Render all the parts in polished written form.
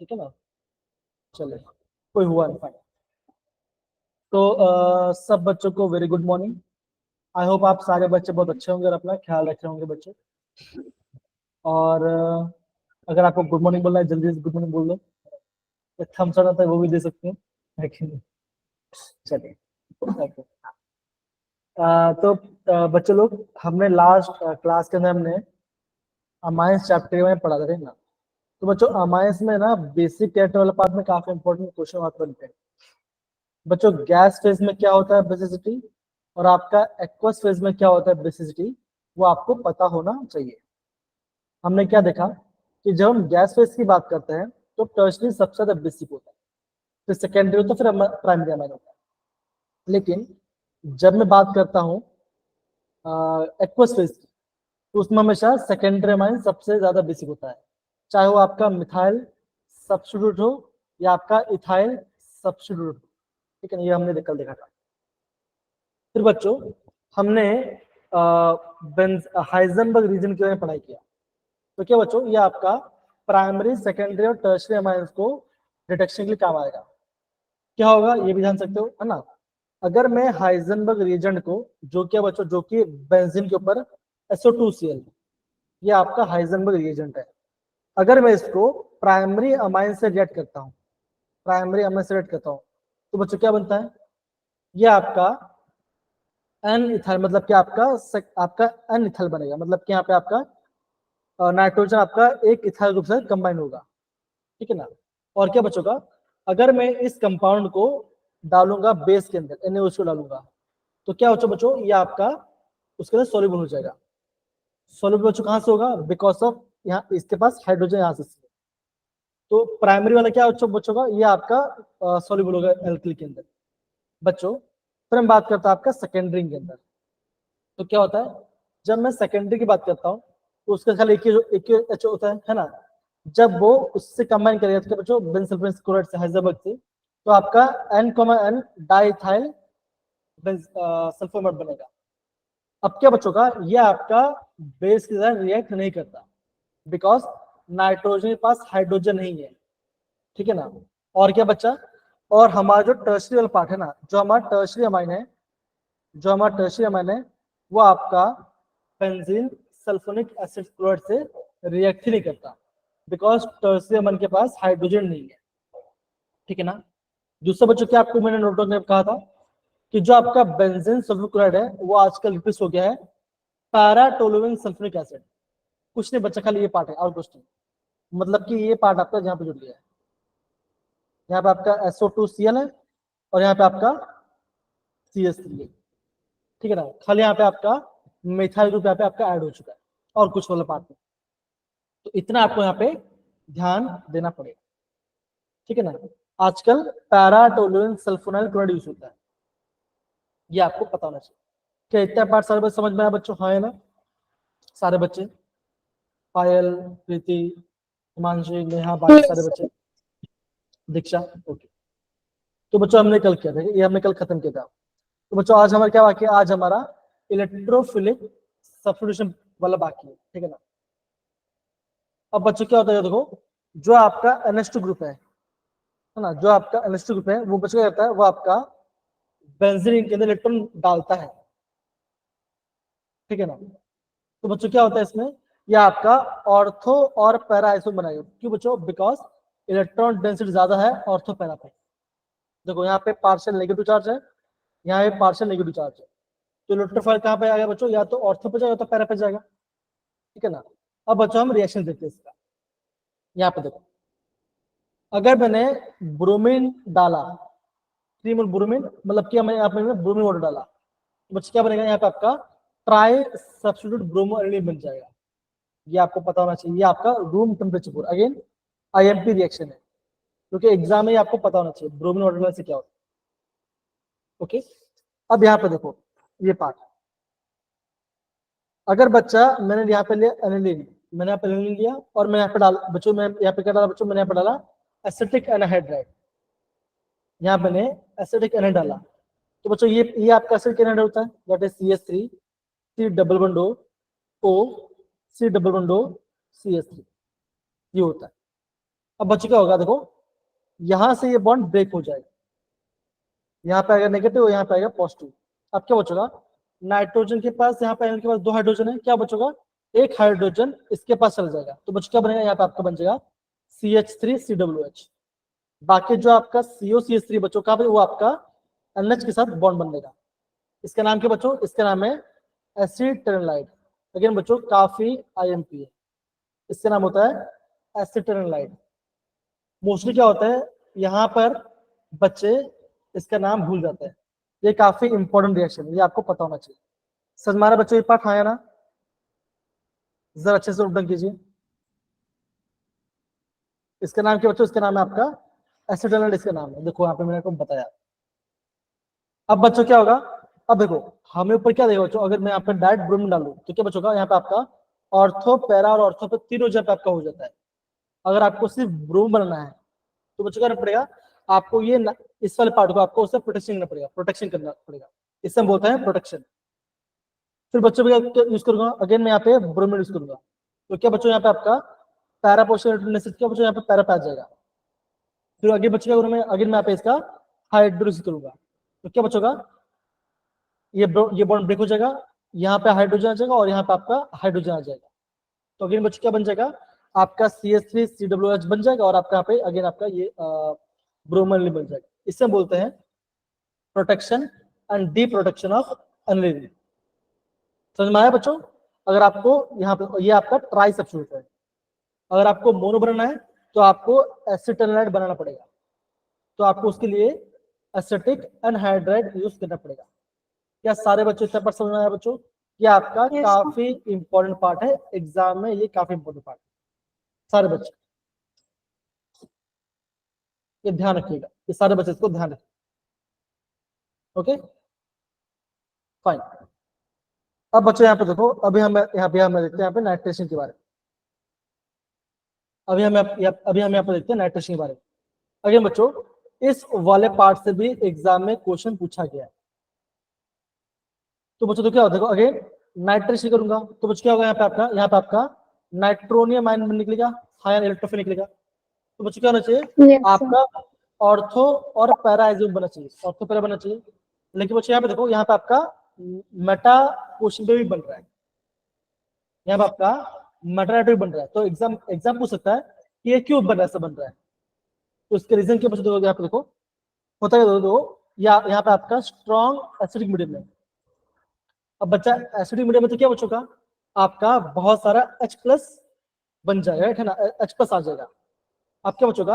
ठीक है ना, चलिए कोई हुआ नहीं फाइन। तो सब बच्चों को very good morning. I hope आप सारे बच्चे बहुत अच्छे होंगे और अपना ख्याल रख रहे होंगे बच्चे। और अगर आपको गुड मॉर्निंग बोलना है जल्दी से गुड मॉर्निंग बोल दो, थम्स अप आता है वो भी दे सकते हैं, है कि नहीं? चलिए okay. तो बच्चे लोग, हमने लास्ट क्लास के अंदर हमने अमाइंस चैप्टर के बारे में पढ़ा था ना। तो बच्चों अमाइंस में ना बेसिक कैरेक्टर वाला पार्ट में काफी इंपॉर्टेंट क्वेश्चन वहां बनते हैं। बच्चों गैस फेज में क्या होता है बेसिसिटी, और आपका एक्वस फेज में क्या होता है बेसिसिटी, वो आपको पता होना चाहिए। हमने क्या देखा कि जब हम गैस फेज की बात करते हैं तो टर्शरी सबसे ज्यादा बेसिक होता है, फिर सेकेंडरी होता है, फिर प्राइमरी अमाइन होता है। लेकिन जब मैं बात करता हूँ एक्वस फेज की, तो उसमें हमेशा सेकेंडरी अमाइन सबसे ज्यादा बेसिक होता है, चाहे वो आपका मिथाइल सब्स्टिट्यूट हो या आपका इथाइल सब्स्टिट्यूट हो। ठीक है, ये हमने कल देखा था। फिर बच्चों हमने हाइजेनबर्ग रीजन के बारे में पढ़ाई किया। तो क्या बच्चों, ये आपका प्राइमरी सेकेंडरी और टर्शरी अमाइंस को डिटेक्शन के लिए काम आएगा। क्या होगा ये भी जान सकते हो, है ना। अगर मैं हाइजेनबर्ग रिएजेंट को, जो क्या बच्चों, जो कि बेंजीन के ऊपर SO2Cl, ये आपका हाइजेनबर्ग रिएजेंट है। अगर मैं इसको प्राइमरी अमाइन से रिएक्ट करता हूँ, प्राइमरी अमाइन से रिएक्ट करता हूँ, तो बच्चों क्या बनता है, ये आपका एन इथाइल, मतलब कि आपका एन इथाइल बनेगा, मतलब कि यहाँ पे आपका नाइट्रोजन आपका एक इथाइल ग्रुप से कंबाइन होगा। ठीक है ना। और क्या बचोगा, अगर मैं इस कंपाउंड को डालूंगा बेस के अंदर, NaOH को डालूंगा, तो क्या बच्चों बच्चों ये आपका उसके अंदर सोल्यूबल हो जाएगा। सोल्यूबल बच्चों कहाँ से होगा, बिकॉज ऑफ यहाँ इसके पास हाइड्रोजन यहाँ से। तो प्राइमरी वाला क्या बच्चों बच्चों का, ये आपका सोल्यूबल होगा एल्किल के अंदर। बच्चों फिर हम बात करते हैं आपका सेकेंडरी के अंदर। तो क्या होता है, जब मैं सेकेंडरी की बात करता हूँ तो उसका खाली एक ही H होता है ना। जब वो उससे कंबाइन करेगा तो बच्चों बेंजोसल्फोनेट क्लोराइड से, हाइजेनबर्ग से, तो आपका N, डाइथाइल सल्फोनेट बनेगा। अब क्या बच्चों का, ये आपका बेस के साथ रिएक्ट नहीं करता, बिकॉज नाइट्रोजन के पास हाइड्रोजन नहीं है। ठीक है ना। और क्या बच्चा, और हमारा जो टर्शरी वाला पार्ट है ना, जो हमारा टर्शरी अमाइन है, जो हमारा टर्शरी अमाइन है, वो आपका बेंजीन सल्फोनिक एसिड क्लोराइड से रिएक्ट ही नहीं करता, बिकॉज टर्शरी अमाइन के पास हाइड्रोजन नहीं है। ठीक है ना। दूसरा बच्चों क्या आपको मैंने नोट ने कहा था कि जो आपका बेंजीन सल्फोनिक क्लोराइड है वो आजकल रिप्लेस हो गया है पैरा टोलुएंट सल्फोनिक एसिड। कुछ नहीं बच्चा, खाली ये पार्ट है और कुछ नहीं, मतलब कि ये पार्ट आपका जहाँ पे जुड़ गया है, यहाँ पे आपका SO2Cl है और यहाँ पे आपका CH3 है। ठीक है ना, खाली यहाँ पे आपका मिथाइल ग्रुप यहाँ पे आपका ऐड हो चुका है और कुछ वाला पार्ट में। तो इतना आपको यहाँ पे ध्यान देना पड़ेगा। ठीक है ना। आजकल पैरा टोलुएंट सल्फोनाइल क्लोराइड यूज होता है, ये आपको पता होना चाहिए। क्या इतना पार्ट सारे बच्चे समझ में आया बच्चों, हाँ है ना सारे बच्चे, पायल, प्रीति, हिमांशी, नेहा, बाकी सारे बच्चे, दीक्षा, ओके। तो बच्चों हमने कल किया था, ये हमने कल खत्म किया था। तो बच्चों आज हमारा क्या बाकी है, आज हमारा इलेक्ट्रोफिलिक सब्स्टिट्यूशन वाला बाकी है। ठीक है ना। अब बच्चों क्या होता है, देखो जो आपका NH2 ग्रुप है ना, जो आपका NH2 ग्रुप है वो बच्चों क्या करता है, वो आपका बेंजीन के अंदर इलेक्ट्रॉन डालता है। ठीक है ना। तो बच्चों क्या होता है इसमें, ये आपका ऑर्थो और पैरा आइसोन बनाएगा। क्यों बच्चों, बिकॉज इलेक्ट्रॉन डेंसिटी ज्यादा है ऑर्थो पैरा पे। देखो यहाँ पे पार्शियल नेगेटिव चार्ज है, यहाँ पे पार्शियल नेगेटिव चार्ज है, तो इलेक्ट्रोफाइल कहाँ पे आ गया बच्चों, या तो ऑर्थो पे जाएगा या तो पैरा पे जाएगा। ठीक है ना। अब बच्चों हम रिएक्शन देखते हैं इसका। यहाँ पे देखो, अगर मैंने ब्रोमीन डाला, 3 मोल ब्रोमीन, मतलब कि मैंने यहाँ पे ब्रोमीन वाटर डाला, तो बच्चे क्या बनेगा, यहाँ पे आपका ट्राई सब्स्टिट्यूट ब्रोमो एनिलीन बन जाएगा। ये आपको पता होना चाहिए, ये आपका रूम टेम्परेचर पर अगेन IMP रिएक्शन है, क्योंकि एग्जाम में आपको पता होना चाहिए ब्रोमीन वाटर से क्या होता है। ओके। अब यहाँ पे देखो ये पार्ट, अगर बच्चा मैंने यहाँ पे लिया एनिलीन, मैंने यहाँ पे एनिलीन लिया और मैं यहाँ पे डाल बच्चों, मैं यहाँ पे क्या डाला बच्चों, मैंने यहाँ पे डाला एसिटिक एनाहाइड्राइड, यहाँ मैंने एसिटिक एनाहाइड डाला। तो बच्चों ये आपका एसिटिक एनाहाइड होता है, that is CH3 C double bond O C double bond O CH3, ये होता है। अब बच्चों क्या होगा, देखो यहां से ये बॉन्ड ब्रेक हो जाएगा, यहाँ पे आएगा नेगेटिव, यहाँ पे आएगा पॉजिटिव। अब क्या बचेगा, नाइट्रोजन के पास, यहाँ पे के पास 2 हाइड्रोजन है, क्या बचेगा, एक हाइड्रोजन इसके पास चल जाएगा, तो बच्चों क्या बनेगा, यहाँ पे आपका बन जाएगा CH3COOH। बाकी जो आपका COCH3 बच्चों का वो आपका NH के साथ बॉन्ड बन देगा। इसका नाम क्या बच्चों, इसका नाम है एसिटेरनाइड। अगेन बच्चों काफी IMP है, इसका नाम होता है एसिटेरनाइड। मोस्टली क्या होता है यहाँ पर बच्चे इसका नाम भूल जाते हैं, ये काफी इंपॉर्टेंट रिएक्शन है, ये आपको पता होना चाहिए। समझ में आ रहा है बच्चों, ये पार्ट आया ना, जरा अच्छे से उल्टन कीजिए। इसका नाम क्या बच्चों, इसका नाम है आपका एसिटेरनाइड, इसका नाम है, देखो यहाँ पे मैंने आपको बताया। अब बच्चों क्या होगा, अब देखो हमें ऊपर क्या देगा बच्चों, अगर मैं यहाँ पे डायरेक्ट ब्रोमीन डालूं तो क्या बच्चों का, यहाँ पे आपका ऑर्थो पैरा और ऑर्थो पे तीनों जब आपका हो जाता है। अगर आपको सिर्फ ब्रोम बनाना है तो बच्चों क्या करना पड़ेगा, आपको ये इस वाले पार्ट को आपको उससे प्रोटेक्शन करना पड़ेगा, प्रोटेक्शन करना पड़ेगा, इससे हम बोलते हैं प्रोटेक्शन। फिर बच्चों को यूज करूंगा, अगेन मैं यहाँ पे ब्रोमीन यूज करूंगा, तो क्या बच्चों यहाँ पे आपका पैरा पोर्शन, क्या बच्चों यहाँ पे पैरा पे आ जाएगा। फिर आगे बच्चों क्या करूंगा, अगेन मैं यहाँ पे इसका हाइड्रोलिसिस करूंगा, तो क्या बच्चों का, ये बॉन्ड ब्रेक हो जाएगा, यहाँ पे हाइड्रोजन आ जाएगा और यहाँ पे आपका हाइड्रोजन आ जाएगा। तो अगेन बच्चों क्या बन जाएगा, आपका CH3COOH बन जाएगा और आपका यहाँ पे अगेन आपका ये ब्रोमीन बन जाएगा। इससे हम बोलते हैं protection and D protection of aniline. समझ में आया बच्चों। अगर आपको यहाँ पे ये आपका ट्राई सब्स्टिट्यूट है, अगर आपको मोनो बनाना है तो आपको एसिटेरनाइड बनाना पड़ेगा, तो आपको उसके लिए एसिटिक एनहाइड्राइड यूज करना पड़ेगा। क्या सारे बच्चों इतना पर समझ में आया बच्चों, ये आपका Yes, काफी इंपॉर्टेंट पार्ट है एग्जाम में, ये काफी इंपॉर्टेंट पार्ट है सारे बच्चे, ये ध्यान रखिएगा, ये सारे बच्चे इसको ध्यान रखिए। Okay fine. अब बच्चों यहाँ पे देखो, अभी हम देखते हैं यहाँ पे नाइट्रेशन के बारे में। अभी हम यहाँ पे देखते हैं नाइट्रेशन के बारे में। अगेन बच्चों इस वाले पार्ट से भी एग्जाम में क्वेश्चन पूछा गया है। तो बच्चों तो क्या होता है, अगेन नाइट्रेशन करूंगा तो बच्चों क्या होगा, यहाँ पे आपका नाइट्रोनियम आयन निकलेगा, हायर इलेक्ट्रोफिल निकलेगा। तो बच्चों क्या होना चाहिए, yes, sir. आपका ऑर्थो और पैरा आइसोम बनना चाहिए, ऑर्थो पैरा बनना चाहिए। लेकिन बच्चों यहाँ पे देखो, यहाँ पे आपका मेटा क्वेश्चन पे भी बन रहा है, यहाँ पे आपका मेटा बन रहा है, तो एग्जाम पूछ सकता है कि ये क्यों बन रहा है, ऐसा बन रहा है। तो इसके रीजन क्या बच्चों, यहाँ पे देखो होता है, यहाँ पे आपका स्ट्रॉन्ग एसिडिक मीडियम है। अब बच्चा एसिडिक मीडियम में तो क्या बच्चों का, आपका बहुत सारा H+ बन जाएगा, है ना, H+ आ जाएगा। अब क्या बच्चों का,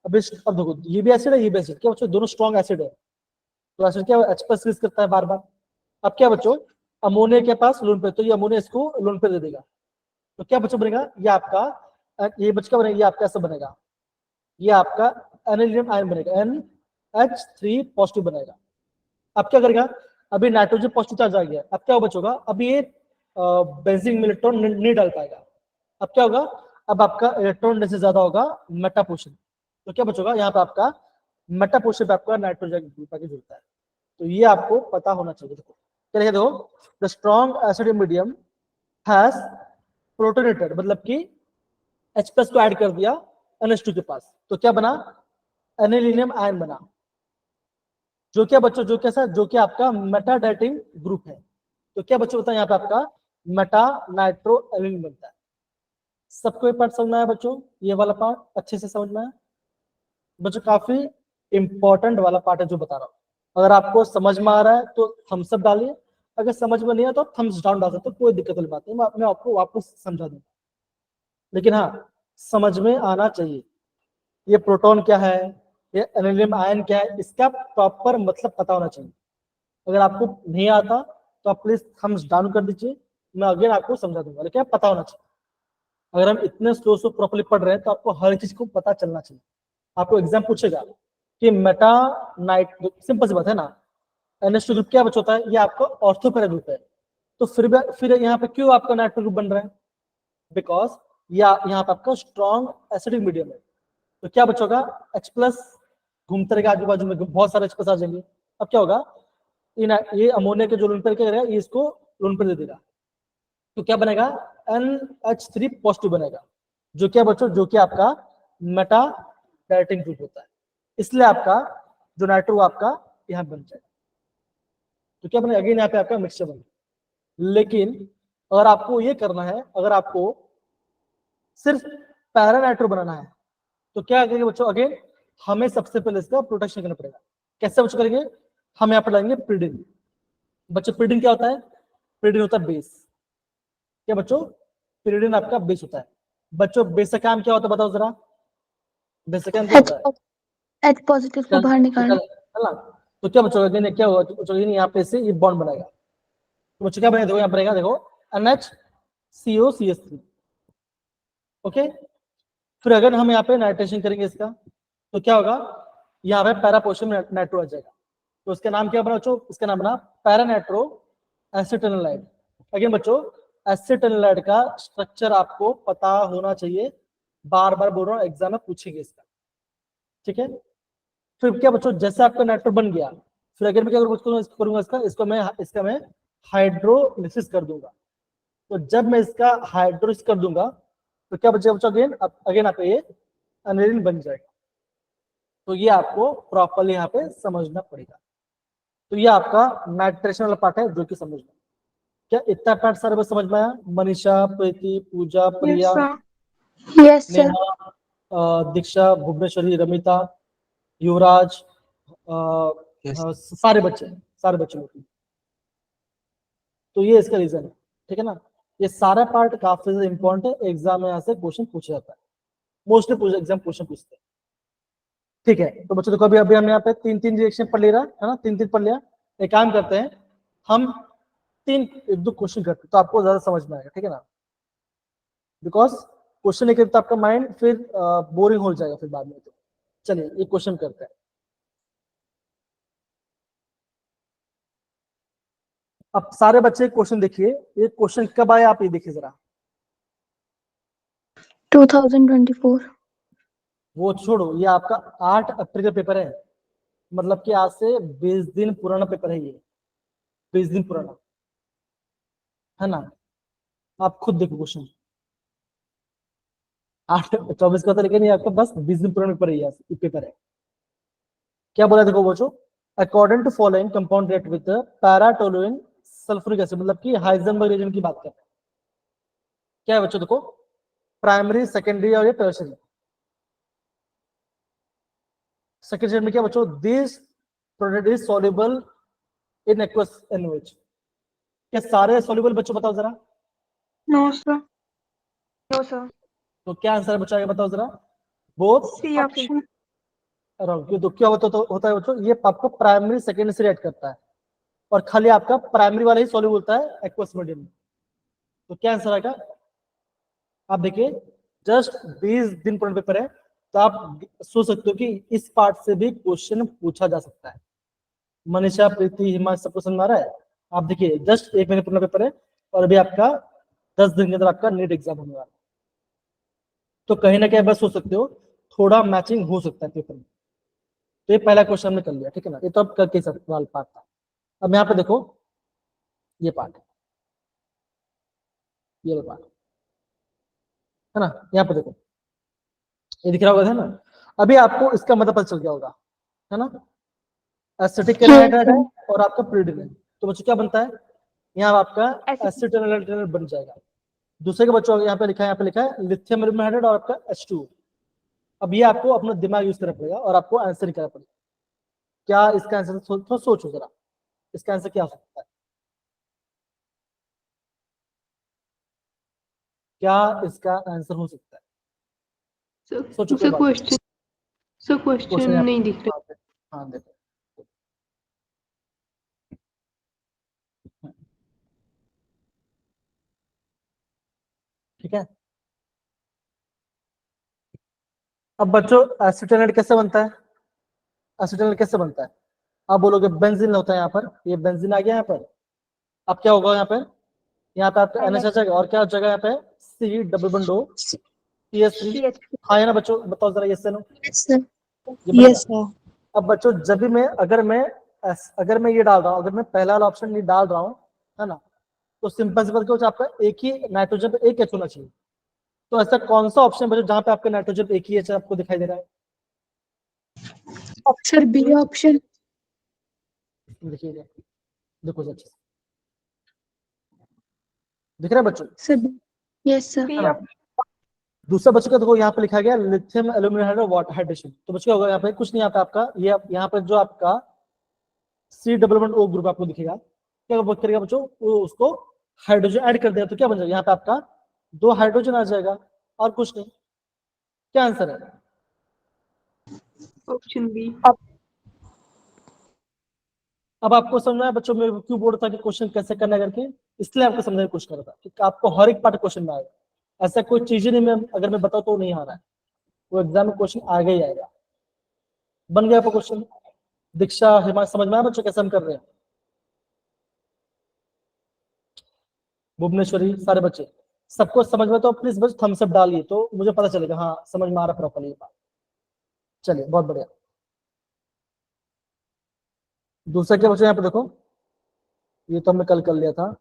अब देखो ये भी एसिड है, ये भी एसिड, क्या बच्चों दोनों स्ट्रॉन्ग एसिड है, तो एसिड क्या H+ यूज करता है बार बार। अब क्या बच्चों, अमोनिया के पास लोन पे, तो ये अमोनिया इसको लोन पे दे देगा, तो क्या बच्चों बनेगा, ये आपका ये बच्चा बनेगा, ये आपका ऐसा बनेगा, ये आपका एनिलियम आयन बनेगा, NH3 पॉजिटिव बनेगा। अब क्या करेगा, अभी नाइट्रोजन पॉजिटिव चार्ज आ गया, अब क्या होगा बच्चों का, अभी ये बेंजीन में इलेक्ट्रॉन नहीं डाल पाएगा। अब क्या होगा, अब आपका इलेक्ट्रॉन डेंसिटी ज्यादा होगा, मेटा पोर्शन, तो क्या बच्चों का, यहाँ पे आपका मेटा पोर्शन पे आपका नाइट्रोजन पैकेज होता है। तो ये आपको पता होना चाहिए। देखो क्या लिखा, देखो the strong acidic medium has protonated, मतलब कि H+ को ऐड कर दिया NH2 के पास, तो क्या बना, एनिलियम आयन बना, जो क्या बच्चों, जो कि आपका मेटा डाइटिंग ग्रुप है। तो क्या बच्चों होता है, यहाँ पे आपका मेटा नाइट्रो एलिन बनता है। सबको ये पार्ट समझ में आया बच्चों, ये वाला पार्ट अच्छे से समझ में आया बच्चों, काफी इंपॉर्टेंट वाला पार्ट है जो बता रहा हूँ। अगर आपको समझ में आ रहा है तो थम्स अप डालिए, अगर समझ में नहीं आया तो थम्स डाउन डाल सकते, तो कोई दिक्कत वाली बात नहीं, मैं आपको वापस समझा दूंगा, लेकिन हाँ समझ में आना चाहिए। ये प्रोटॉन क्या है, ये एनिलियम आयन क्या है, इसका प्रॉपर मतलब पता होना चाहिए। अगर आपको नहीं आता तो आप प्लीज थम्स डाउन कर दीजिए, मैं अगेन आपको समझा दूंगा, लेकिन पता होना चाहिए। अगर हम इतने स्लो प्रॉपर्ली पढ़ रहे हैं तो आपको हर चीज को पता चलना चाहिए। आपको एग्जाम पूछेगा कि मेटा नाइट, सिंपल सी बात है ना, NH2 ग्रुप क्या बच्चा होता है, ये आपका ऑर्थोपैरा ग्रुप है, तो फिर यहाँ पे क्यों आपका नाइट्रो ग्रुप बन रहा है, बिकॉज यहाँ पे आपका स्ट्रॉन्ग एसिडिक मीडियम है, तो क्या बच्चा होगा, H+ घूमते रहेगा आजू बाजू में, बहुत सारे H+ आ जाएंगे। अब क्या होगा, ये अमोनिया के जो लोन पेयर क्या करेगा, ये इसको लोन पेयर दे देगा, तो क्या बनेगा, NH3 पॉजिटिव बनेगा, जो क्या बच्चों, जो कि आपका मेटा डायरेक्टिंग ग्रुप होता है, इसलिए आपका जो नाइट्रो आपका यहाँ बन जाएगा। तो क्या बने, अगेन यहाँ पे आपका मिक्सचर बन। लेकिन अगर आपको ये करना है, अगर आपको सिर्फ पैरा नाइट्रो बनाना है, तो क्या करेंगे बच्चों, अगेन हमें सबसे पहले इसका प्रोटेक्शन करना पड़ेगा। कैसे बच्चों करेंगे, हम यहाँ पर लाएंगे प्रीडिन। बच्चों प्रीडिन क्या होता है, प्रीडिन होता है बेस। क्या बच्चों, प्रीडिन आपका बेस होता है। बच्चों बेस का काम क्या होता है बताओ जरा, बेस का काम क्या होता है, H पॉजिटिव को बाहर निकालना। तो क्या बच्चों अगेन क्या होगा, बच्चों यहाँ पे से ये बॉन्ड बनेगा। तो बच्चों क्या बनेगा, देखो यहाँ बनेगा, देखो NHCOCH3। ओके, फिर अगर हम यहाँ पे नाइट्रेशन करेंगे इसका, तो क्या होगा, यहाँ पे पैरा पोर्शन में नाइट्रो आ जाएगा। तो उसका नाम क्या बना बच्चों, इसका नाम बना पैरा नाइट्रो एसिटाइलाइड। अगेन बच्चों एसिटाइलाइड का स्ट्रक्चर आपको पता होना चाहिए, बार बार बोल रहा हूँ, एग्जाम में पूछेंगे इसका, ठीक है। फिर क्या बच्चों, जैसे आपका नाइट्रो बन गया, फिर अगर मैं क्या करूंगा इसका मैं हाइड्रोलिसिस कर दूंगा। तो जब मैं इसका हाइड्रोलिसिस कर दूंगा, तो क्या बच्चा बच्चों अगेन आप ये अनिलीन बन जाएगा। तो ये आपको प्रॉपरली यहाँ पे समझना पड़ेगा। तो ये आपका नाइट्रेशन वाला पार्ट है जो कि समझना। क्या इतना पार्ट सारे बस समझ में आया? मनीषा, प्रीति, पूजा, प्रिया, यस सर, नेहा, दीक्षा, भुवनेश्वरी, रमिता, युवराज, सारे बच्चे लोग। तो ये इसका रीजन है, ठीक है ना। ये सारा पार्ट काफी ज्यादा इंपॉर्टेंट है, एग्जाम में यहाँ से क्वेश्चन पूछा जाता है, मोस्टली एग्जाम क्वेश्चन पूछते हैं, ठीक है। तो बच्चों देखो अभी अभी हमने यहाँ पे तीन तीन रिएक्शन पढ़ लिया है ना, तीन तीन पढ़ लिया। एक काम करते हैं हम, एक दो क्वेश्चन करते हैं तो आपको ज्यादा समझ में आएगा, ठीक है ना। बिकॉज क्वेश्चन लेकर तो आपका माइंड फिर बोरिंग हो जाएगा फिर बाद में। तो चलिए एक क्वेश्चन करते हैं। अब सारे बच्चे क्वेश्चन देखिए, ये क्वेश्चन कब आया आप ये देखिए जरा। 2024। वो छोड़ो, ये आपका 8 अप्रैल का पेपर है, मतलब कि आज से 20 दिन पुराना पेपर है ये, 20 दिन पुराना है ना। आप खुद देखो क्वेश्चन, 8-24 का था, लेकिन ये आपका बस 20 दिन पुराना पेपर है, ये पेपर है। क्या बोला देखो बच्चों, according to following compound react with paratoluene sulphuric acid, मतलब कि हाइजेनबर्ग रिएजेंट की बात करते हैं। क्या है बच्चों देखो, प्राइमरी, सेकेंडरी और ये टर्शियरी। सेकेंडरी में क्या बच्चों, this product is soluble in aqueous NH. क्या सारे सॉल्युबल बच्चों बताओ जरा। No sir, no sir. तो क्या आंसर है बच्चों, आगे बताओ जरा। Both C option. रॉन्ग। तो क्या होता है बच्चों, ये आपको प्राइमरी सेकेंडरी से रिएक्ट करता है, और खाली आपका प्राइमरी वाला ही सॉल्युबल होता है एक्वस मीडियम में। तो क्या आंसर आएगा, आप देखिए जस्ट 20 दिन पुराना पेपर है, तो आप सोच सकते हो कि इस पार्ट से भी क्वेश्चन पूछा जा सकता है। मनीषा, प्रीति, हिमांशु, सबको समझ में आ रहा है? आप देखिए जस्ट 1 महीने पुराना पेपर है, और अभी आपका 10 दिन के अंदर आपका नीट एग्जाम होने वाला है। तो कहीं ना कहीं बस सोच सकते हो, थोड़ा मैचिंग हो सकता है पेपर में। तो ये पहला क्वेश्चन हमने कर लिया, ठीक है ना, ये तो अब करके सवाल पार्ट था। अब यहाँ पे देखो ये पार्ट, ये पार्ट है ना, यहाँ पे देखो ये दिख रहा होगा, है ना। अभी आपको इसका मतलब पता चल गया होगा, है ना। एसिटिक एनहाइड्राइड है और आपका प्रीडिन है, तो बच्चों क्या बनता है, यहाँ आपका एसिटिक एनहाइड्राइड बन जाएगा। दूसरे के बच्चों यहाँ पे लिखा है लिथियम एल्यूमिनियम हाइड्राइड और आपका H2। अब ये आपको अपना दिमाग यूज करना पड़ेगा और आपको आंसर निकालना पड़ेगा। क्या इसका आंसर, थोड़ा सोचो जरा, इसका आंसर क्या हो सकता है, क्या इसका आंसर हो सकता है, सोचो कोई बात नहीं। क्वेश्चन नहीं दिख रहा। हाँ देखो, ठीक है। अब बच्चों एसिटाइल कैसे बनता है, एसिटाइल कैसे बनता है, आप बोलोगे बेंजीन होता है यहाँ पर, ये बेंजीन आ गया यहाँ पर। अब क्या होगा यहाँ पे, यहाँ पे आपका NH आ जाएगा, और क्या हो जाएगा यहाँ पे C double bond O CH3। हाँ है ना बच्चों, बताओ जरा यस नो। Yes sir. अब बच्चों जब भी मैं अगर मैं ये डाल रहा हूँ, अगर मैं पहला वाला ऑप्शन नहीं डाल रहा हूँ, है ना, तो सिंपल सिंपल क्या आपका एक ही नाइट्रोजन पे एक H होना चाहिए। तो ऐसा कौन सा ऑप्शन बचा जहां पे आपका नाइट्रोजन एक ही एच आपको दिखाई दे रहा है? Option B option. देखिए देखो सर, अच्छे से दिख रहा है बच्चों? Sir yes sir. है ना? दूसरा बच्चों का देखो यहाँ पे लिखा गया लिथियम एल्यूमिनियम वाटर हाइड्रेशन। तो बच्चों क्या होगा यहाँ पे? कुछ नहीं आता आपका, ये यहाँ पे जो आपका C+O ग्रुप आपको दिखेगा, क्या वर्क करेगा बच्चों? वो उसको हाइड्रोजन ऐड कर देगा, तो क्या बन जाएगा यहाँ पे आपका 2 हाइड्रोजन आ जाएगा, और कुछ नहीं। क्या आंसर है? Option B. अब आपको समझना है बच्चों, मेरे को क्यों बोल रहा था कि क्वेश्चन कैसे करना है करके, इसलिए आपको समझने की कोशिश कर रहा था कि आपको हर एक पार्ट क्वेश्चन में आएगा। ऐसा कोई चीज ही नहीं, मैं अगर मैं बताऊँ तो नहीं आ रहा है, वो एग्जाम में क्वेश्चन आगे ही आएगा। बन गया आपको क्वेश्चन? दीक्षा, हिमांशु, समझ में आया बच्चों कैसे हम कर रहे हैं? भुवनेश्वरी, सारे बच्चे सबको समझ में? तो प्लीज बस थम्स अप डालिए तो मुझे पता चलेगा हाँ समझ में आ रहा प्रॉपर्ली बात। चलिए बहुत बढ़िया। दूसरा क्या बच्चों यहाँ पे देखो, ये तो हमने कल कर लिया था।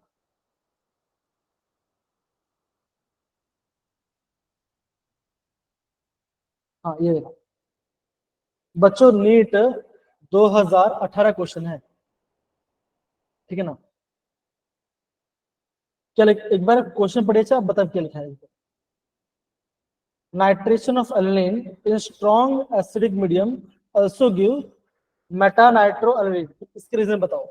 हाँ ये देखो बच्चों, नीट 2018 क्वेश्चन है, ठीक है ना? क्या एक बार क्वेश्चन पढ़िए, आप बताओ क्या लिखा है। Nitration of aniline in strong acidic medium also give meta nitro aniline. इसके रीजन बताओ।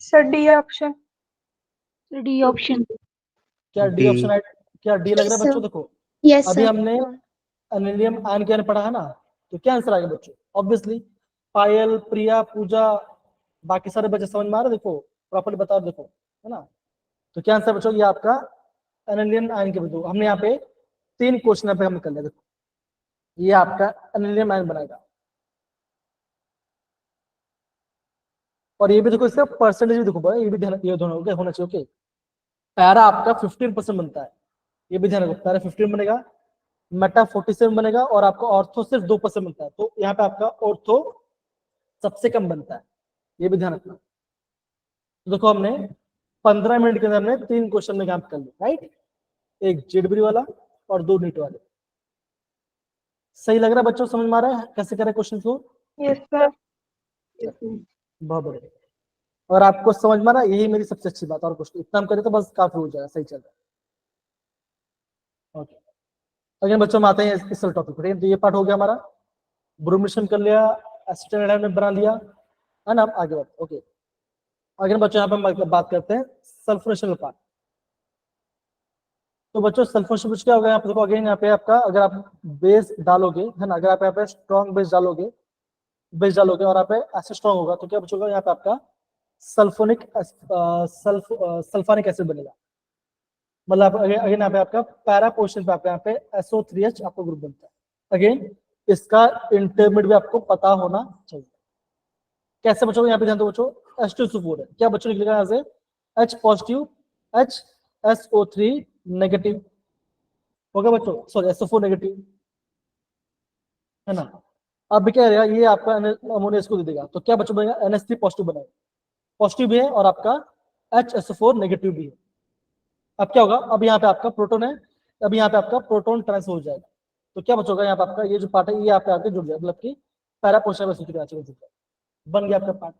Sir D option. D option. क्या डी ऑप्शन है? क्या डी लग रहा है बच्चों? देखो यस अभी सर। हमने एनिलियम आयन के बारे में पढ़ा है ना, तो क्या आंसर आएगा बच्चों? ऑब्वियसली पायल, प्रिया, पूजा, बाकी सारे बच्चे समझ में आ रहे? देखो प्रॉपर्ली बताओ, देखो है ना? तो क्या आंसर बच्चों? ये आपका एनिलियम आयन के बच्चों, हमने यहाँ पे 3 क्वेश्चन पे हमने कर लिया। देखो ये आपका एनिलियम आयन बनाएगा, और ये भी देखो इसका परसेंटेज भी देखो, ये भी ध्यान, ये दोनों ओके होना चाहिए। ओके, पैरा आपका 15% बनता है, ये भी ध्यान रखो, पैरा 15 बनेगा, मेटा 47 बनेगा, और आपका ऑर्थो सिर्फ 2% बनता है, तो यहाँ पे आपका ऑर्थो सबसे कम बनता है, ये भी ध्यान रखना। तो देखो हमने 15 मिनट के अंदर हमने 3 क्वेश्चन में काम कर लिया, राइट? एक जेडबरी वाला और 2 नीट वाले। सही लग रहा है बच्चों? समझ में आ रहा है कैसे करें क्वेश्चन को? Yes sir. बहुत बढ़िया। और आपको समझ में आ रहा है, यही मेरी सबसे अच्छी बात, और कुछ इतना हम करें तो बस काफी हो जाएगा, सही चल रहा है। ओके, अगले बच्चों में आते हैं इस टॉपिक पर। तो ये पार्ट हो गया हमारा, ब्रोमिनेशन कर लिया, एसिटेट में बना लिया, है ना? अब आगे बढ़ते। ओके, अगले बच्चों यहाँ पे हम बात करते हैं सल्फोनेशन पार्ट। तो बच्चों सल्फोनेशन क्या होगा? यहाँ पे देखो अगेन, यहाँ पे आपका अगर आप बेस डालोगे, है ना, अगर आप यहाँ पे स्ट्रॉन्ग बेस डालोगे और यहाँ पे एसिड स्ट्रॉन्ग होगा, तो क्या बचेगा? यहाँ पे आपका सल्फोनिक एसिड बनेगा। मतलब अगेन यहाँ पे आपका पैरा पोर्शन पे आपका यहाँ पे SO3H आपको ग्रुप बनता है। अगेन इसका इंटरमीडिएट भी आपको पता होना चाहिए। कैसे बच्चों? यहाँ पे ध्यान दो बच्चों, H2SO4 है, क्या बच्चों लिखेगा यहाँ से? H positive, H SO3 negative होगा बच्चों, सॉरी SO4 नेगेटिव, है ना? अब क्या रहेगा? ये आपका अमोनिया इसको दे देगा, तो क्या बच्चों बनेगा? NH3 पॉजिटिव बनेगा, पॉजिटिव भी है और आपका HSO4 नेगेटिव भी है। अब क्या होगा? अब यहाँ पे आपका प्रोटोन है, अब यहाँ पे आपका प्रोटोन ट्रांसफर हो जाएगा, तो क्या बचोगा? यहाँ पे आपका ये जो पार्ट है ये यहाँ पे आके जुड़ जाएगा, मतलब कि पैरा पोर्शन में जुड़ जाएगा, बन गया आपका पार्ट।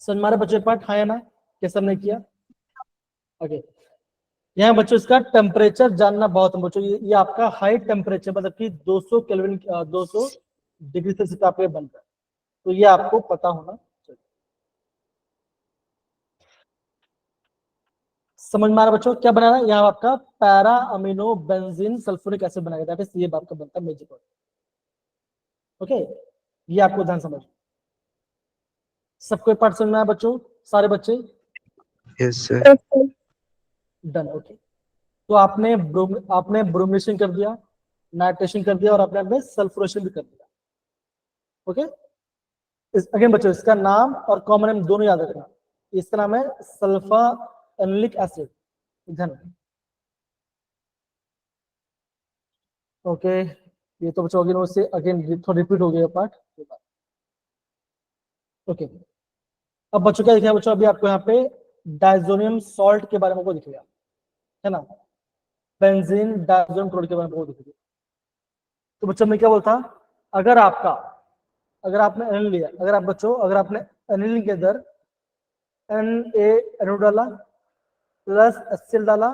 समझ में आ रहा है बच्चों पार्ट? हाँ या ना? कैसे हमने किया? ओके, यहाँ बच्चों इसका टेम्परेचर जानना बहुत है बच्चों, ये आपका हाई टेम्परेचर, मतलब कि 200 केल्विन, 200 डिग्री सेल्सियस पे आपको बनता है, तो ये आपको पता होना चाहिए। समझ में आ रहा है बच्चों क्या बनाना है? यहाँ आपका para amino benzene sulphuric acid बनाएगा, ये बात का बनता है मेजर। ओके, ये आपको ध्यान समझ, सबको पार्ट समझ में आया बच्चों? सारे बच्चे? Yes sir. डन। ओके, तो आपने ब्रोमिनेशन कर दिया, नाइट्रेशन कर दिया, और आपने सल्फ्यूरेशन भी कर दिया। ओके, अगेन बच्चों इसका नाम और कॉमन नेम दोनों याद रखना। इसका नाम है सल्फा एनिलिक एसिड, ध्यान। ओके, ये तो बच्चों अगेन उससे अगेन थोड़ा रिपीट हो गया पार्ट। ओके, अब बच्चों क्या दिखेगा बच्चों, अभी आपको यहाँ पे डाइजोनियम सॉल्ट के बारे में को दिखेगा, है ना, बेंजीन डाइजोनियम क्लोराइड के बारे में को दिखेगा। तो बच्चों मैं क्या बोलता, अगर आपका, अगर आपने एनिल लिया, अगर आप बच्चों अगर आपने एनिल के अंदर Na डाला प्लस HCl डाला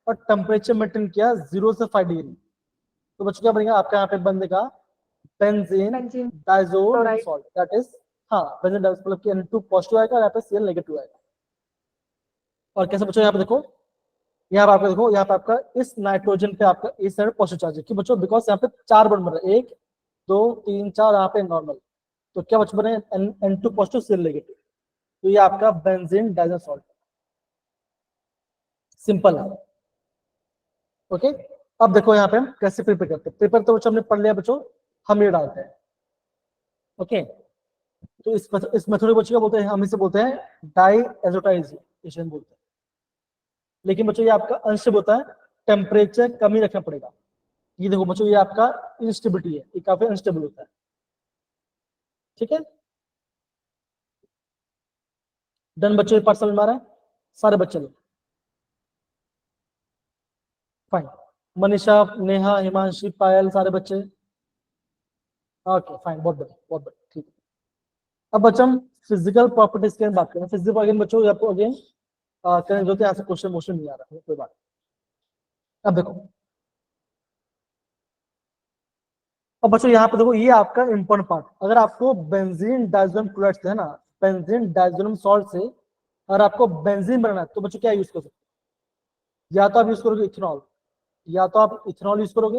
और टेम्परेचर मेंटेन किया 0 से 5 डिग्री, तो बच्चों क्या बनेगा आपका यहाँ पे बनेगा benzene Benzene diazonium chloride. Salt, that is, हाँ बेंजीन डाइजोनियम मतलब कि N2 पॉजिटिव आएगा और यहाँ पे Cl नेगेटिव आएगा। और कैसे बच्चों, यहाँ पे देखो, यहाँ पे आपका देखो, यहाँ पे आपका इस नाइट्रोजन पे आपका इस साइड पॉजिटिव चार्ज है, कि बच्चों बिकॉज यहाँ पे 4 बॉन्ड बन रहा है, 1 2 3 4, यहाँ पे नॉर्मल, तो क्या बच्चों बने N2 पॉजिटिव Cl नेगेटिव, तो ये आपका बेंजीन डाइजोनियम सॉल्ट, सिंपल है। ओके, अब देखो यहाँ पे हम कैसे प्रिपेयर करते हैं, प्रिपेयर तो बच्चों हमने पढ़ लिया बच्चों, हम ये डालते हैं। ओके, तो इस मेथड बच्चों क्या बोलते हैं, हम इसे बोलते हैं डाई एजोटाइजेशन बोलते हैं, लेकिन बच्चों ये आपका अनस्टेबल होता है, टेम्परेचर कम ही रखना पड़ेगा। ये देखो बच्चों ये आपका इंस्टेबिलिटी है, ये काफी अनस्टेबल होता है, ठीक है। डन बच्चों, ये पार्ट समझ में आ रहा है सारे बच्चे लोग, फाइन, मनीषा नेहा हिमांशी पायल सारे बच्चे, ओके फाइन, बहुत बढ़िया बहुत बढ़िया, ठीक है। अब बच्चों हम फिजिकल प्रॉपर्टीज की बात करें, फिजिकल अगेन बच्चों आपको अगेन करें जो कि ऐसा क्वेश्चन मोशन नहीं आ रहा है, कोई बात। अब देखो, अब बच्चों यहाँ पे देखो ये आपका इंपॉर्टेंट पार्ट, अगर आपको बेंजीन डाइजोनियम क्लोराइड से, है ना, बेंजीन डाइजोनियम सॉल्ट से अगर आपको बेंजीन बनाना है, तो बच्चों क्या यूज कर सकते हो, या तो आप यूज करोगे इथेनॉल, या तो आप इथेनॉल यूज करोगे,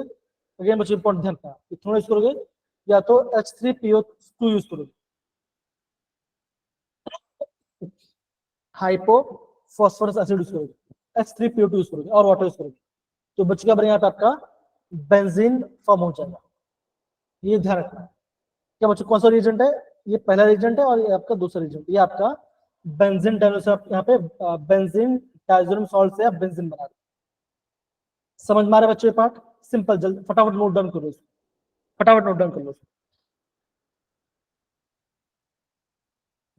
अगेन बच्चों इंपॉर्टेंट ध्यान रखना, इथेनॉल यूज करोगे, या तो H3PO2 यूज करोगे, हाइपो फॉस्फोरस एसिड यूज करोगे, H3PO2 यूज करोगे और वाटर यूज करोगे, तो बच्चों क्या बनेगा आपका बेंजीन फॉर्म हो जाएगा, ये ध्यान रखना। क्या बच्चों कौन सा रीजेंट है, ये पहला रीजेंट है और ये आपका दूसरा रीजेंट, ये आपका बेंजीन डाइजोनियम, यहाँ पे बेंजीन डाइजोनियम सॉल्ट से आप बेंजीन बना रहे, समझ में आ रहा है बच्चों ये पार्ट, सिंपल, जल्दी फटाफट नोट डाउन करो इसको, फटाफट नोट डाउन कर लो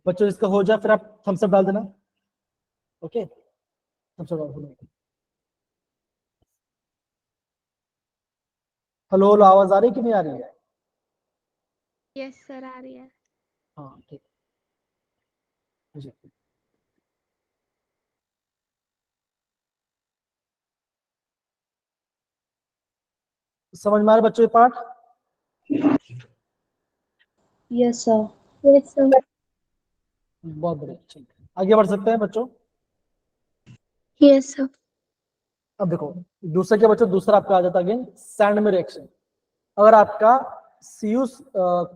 बच्चों, इसका हो जाए फिर आप थम्स अप डाल देना, ओके, थम्स अप डाल देना। हेलो हेलो, आवाज आ रही है कि नहीं आ रही है, Yes, sir. आ रही है. हाँ ठीक है जी। समझ में आ रहा है बच्चों ये part, Yes, sir. Yes, sir. बहुत बढ़िया, ठीक है आगे बढ़ सकते हैं बच्चों। Yes, sir. अब देखो दूसरा क्या बच्चों, दूसरा आपका आ जाता है अगेन सैंड में रिएक्शन, अगर आपका Cu